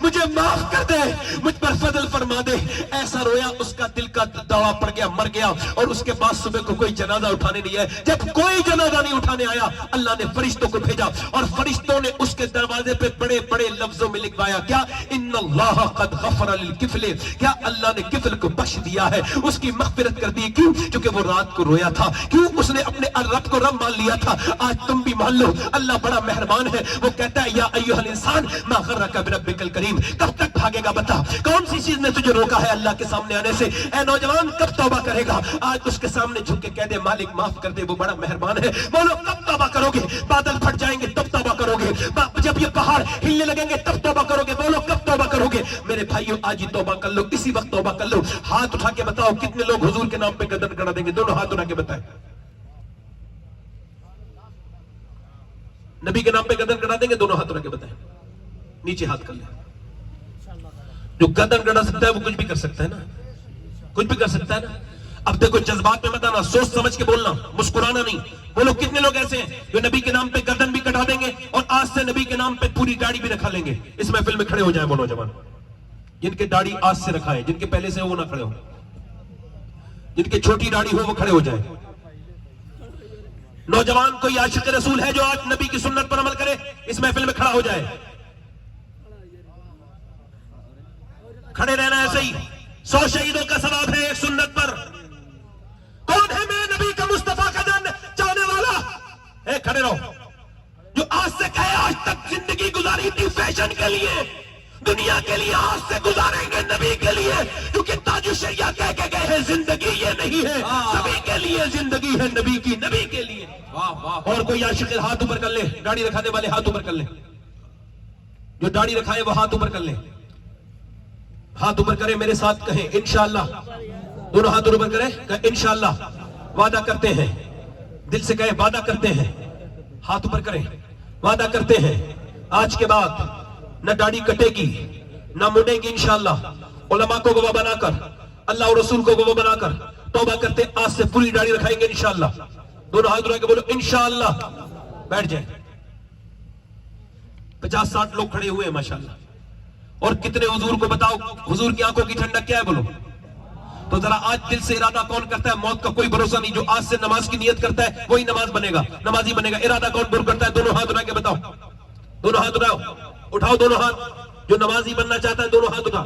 [SPEAKER 1] مجھے معاف کر دے, مجھ پر فضل فرما دے. ایسا رویا, اس کا دل کا دوا پڑ گیا, مر گیا, اور اس کے بعد صبح کو کوئی جنازہ اٹھانے نہیں ہے. جب کوئی جنازہ نہیں اٹھانے آیا, اللہ نے فرشتوں کو بھیجا, اور فرشتوں نے اس کے دروازے پہ بڑے بڑے لفظوں میں لکھوایا, کیا ان اللہ قد غفر للکفل, کیا اللہ نے کفل کو بخش دیا ہے, اس کی مغفرت کر دی. کیوں؟ کیونکہ وہ رات کو رویا تھا. کیوں؟ اس نے اپنے رب کو رب مان لیا تھا. آج تم بھی مان لو, اللہ بڑا مہربان ہے. وہ کہتا ہے یا ایھا الانسان ما غرک بربک الکریم, کب تک بھاگے گا بتا, کون سی چیز نے تجھے روکا ہے اللہ کے سامنے آنے سے. اے نوجوان کب توبہ کرے گا, آج اس کے سامنے جھک کے کہہ دے مالک معاف کر دے, وہ بڑا مہربان ہے. بولو کب توبہ کرو گے, بادل پھٹ جائیں گے تب توبہ کرو گے, جب یہ پہاڑ ہلنے لگیں گے تب توبہ کرو گے. بولو کب توبہ کرو گے. میرے بھائیو آج ہی توبہ کر لو, اسی وقت توبہ کر لو. ہاتھ اٹھا کے بتاؤ کتنے لوگ حضور کے نام پہ گردن گڑا دیں گے, دونوں ہاتھ اٹھا کے بتائیں. نبی کے نام پہ گردن گڑا دیں گے, دونوں ہاتھ اٹھا کے بتائیں. نیچے ہاتھ کر لیں. جو گردن گڑا سکتا ہے وہ کچھ بھی کر سکتا ہے نا, کچھ بھی کر سکتا ہے نا. اب دیکھو جذبات میں مت آنا, سوچ سمجھ کے بولنا, مسکرانا نہیں. بولو کتنے لوگ ایسے ہیں جو نبی کے نام پہ گردن بھی کٹا دیں گے اور آج سے نبی کے نام پہ پوری داڑھی بھی رکھا لیں گے. اس محفل میں کھڑے ہو جائیں وہ نوجوان جن کے داڑھی آج سے رکھا ہے, جن کے پہلے سے وہ نہ کھڑے ہو, جن کے چھوٹی داڑھی ہو وہ کھڑے ہو جائیں. نوجوان کوئی عاشق رسول ہے جو آج نبی کی سنت پر عمل کرے, اس محفل میں کھڑا ہو جائے. کھڑے رہنا ایسے ہی. 100 شہیدوں کا ثواب ہے ایک سنت پر. کون ہے میں نبی کا مصطفیٰ کا جان چاہنے والا, اے کھڑے رہو, جو آج سے کہے آج تک زندگی گزاری تھی فیشن کے لیے, دنیا کے لیے, آج سے گزاریں گے نبی کے لیے, کیونکہ تاج الشریعہ کہہ کے گئے ہیں زندگی یہ نہیں ہے سبھی کے لیے, زندگی ہے نبی کی, نبی کے لیے. اور کوئی عاشق ہاتھ اوپر کر لے, داڑھی رکھانے والے ہاتھ اوپر کر لے, جو داڑھی رکھائے وہ ہاتھ اوپر کر لے. ہاتھ اوپر کریں, میرے ساتھ کہیں انشاءاللہ. دونوں ہاتھ اوپر کریں, کہیں انشاءاللہ. وعدہ کرتے ہیں, دل سے کہیں وعدہ کرتے ہیں. ہاتھ اوپر کریں, وعدہ کرتے ہیں آج کے بعد نہ داڑھی کٹے گی نہ مڑے گی انشاءاللہ. علماء کو گواہ بنا کر, اللہ اور رسول کو گواہ بنا کر توبہ کرتے, آج سے پوری داڑھی رکھائیں گے انشاءاللہ. دونوں ہاتھ اٹھا کے بولو انشاءاللہ. بیٹھ جائیں. 50-60 لوگ کھڑے ہوئے ہیں ماشاءاللہ. اور کتنے حضور کو بتاؤ حضور کی آنکھوں کی ٹھنڈک کیا ہے, بولو. تو ذرا آج دل سے ارادہ کون کرتا ہے, موت کا کوئی بھروسہ نہیں, جو آج سے نماز کی نیت کرتا ہے وہی نماز بنے گا, نمازی بنے گا. ارادہ کون پر کرتا ہے, دونوں ہاتھ اٹھا کے بتاؤ. دونوں ہاتھ اٹھاؤ, اٹھاؤ دونوں ہاتھ. جو نمازی بننا چاہتا ہے دونوں ہاتھ اٹھا.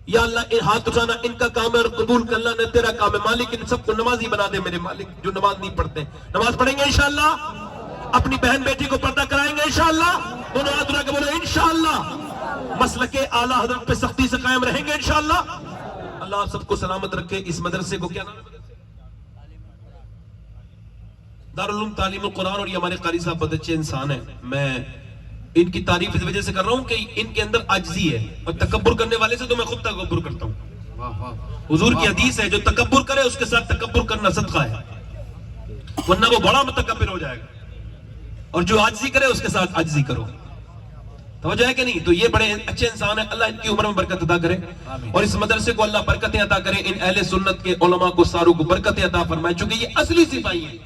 [SPEAKER 1] یا اللہ ان ہاتھ اٹھانا ان کا کام ہے اور قبول کرنا نہ تیرا کام ہے. مالک ان سب کو نمازی بنا دے میرے مالک, جو نماز نہیں پڑھتے. نماز پڑھیں گے انشاءاللہ, اپنی بہن بیٹی کو پردہ کرائیں گے انشاءاللہ. دونوں ہاتھ اٹھا کے بولو انشاءاللہ. مسلک اعلیٰ حضرت پہ سختی سے قائم رہیں گے انشاءاللہ. اللہ آپ سب کو سلامت رکھے. اس مدرسے کو کیا نام ہے, دارالعلوم تعلیم القرآن. اور یہ ہمارے قاری صاحب بہت اچھے انسان ہیں. میں ان کی تعریف اس وجہ سے کر رہا ہوں کہ ان کے اندر عاجزی ہے, اور تکبر کرنے والے سے تو میں خود تکبر کرتا ہوں. حضور کی حدیث ہے جو تکبر کرے اس کے ساتھ تکبر کرنا صدقہ ہے, ورنہ وہ بڑا متکبر ہو جائے گا. اور جو عاجزی کرے اس کے ساتھ عاجزی کرو. توجہ ہے کہ نہیں. تو یہ بڑے اچھے انسان ہیں, اللہ ان کی عمر میں برکت عطا کرے, اور اس مدرسے کو اللہ برکتیں عطا کرے. ان اہل سنت کے علماء کو ساروں کو برکتیں عطا فرمائے, چونکہ یہ اصلی سپاہی ہیں.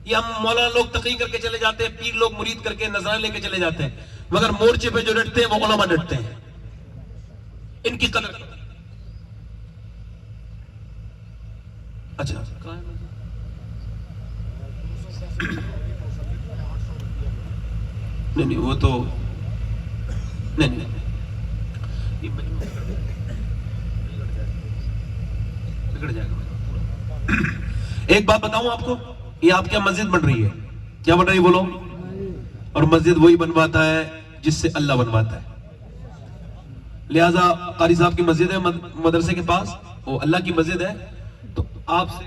[SPEAKER 1] یہ ہم مولانا لوگ تقریر کر کے چلے جاتے ہیں, پیر لوگ مرید کر کے نذرانے لے کے چلے جاتے ہیں, مگر مورچے پہ جو ڈٹتے ہیں وہ علماء ڈٹتے ہیں. ان کی قدر. اچھا نہیں وہ تو نہیں. بگڑ جائے گا. ایک بات بتاؤں آپ کو, یہ آپ کیا مسجد بن رہی ہے, کیا بن رہی ہے بولو. اور مسجد وہی بنواتا ہے جس سے اللہ بنواتا ہے. لہذا قاری صاحب کی مسجد ہے مدرسے کے پاس, وہ اللہ کی مسجد ہے, تو آپ سے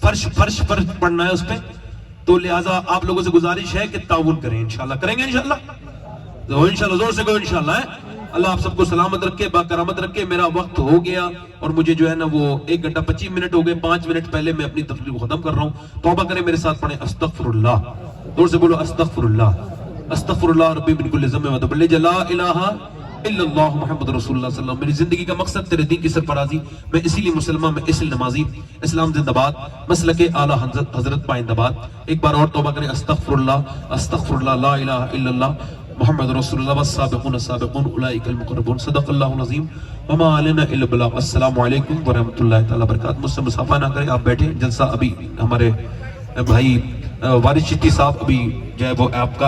[SPEAKER 1] فرش پڑھنا ہے اس پہ. تو لہذا آپ لوگوں سے گزارش ہے کہ تعاون کریں. انشاءاللہ کریں گے انشاءاللہ. انشاءاللہ زور سے کوئی انشاءاللہ ہے. اللہ آپ سب کو سلامت رکھے, باکرامت رکھے. میرا وقت ہو گیا اور مجھے جو ہے نا وہ 1 گھنٹہ 25 منٹ ہو گئے. 5 منٹ پہلے میں اپنی تقریر کو ختم کر رہا ہوں. توبہ کریں, میرے ساتھ پڑھیں استغفر اللہ. زور سے بولو استغفر اللہ, استغفر اللہ ربی من کل ذنب و توب. لا الہ الا اللہ محمد رسول اللہ صلی اللہ علیہ وسلم. میری زندگی کا مقصد تیرے دین کی سرفرازی. میں اسی لیے مسلمان، میں اس لیے نمازی. اسلام زندہ باد، مسلک اعلیٰ حضرت پائندہ باد. ایک بار اور توبہ کریں. استغفر اللہ، لا الہ الا اللہ محمد رسول اللہ والسابقون السابقون اولئک المقربون. صدق اللہ العظیم وما علینا الا البلاغ. السلام علیکم ورحمۃ اللہ تعالیٰ وبرکاتہ. مجھ سے مصافحہ نہ کریں، آپ بیٹھیں. جلسہ ابھی ہمارے بھائی وارث چشتی صاحب ابھی جو ہے وہ آپ کا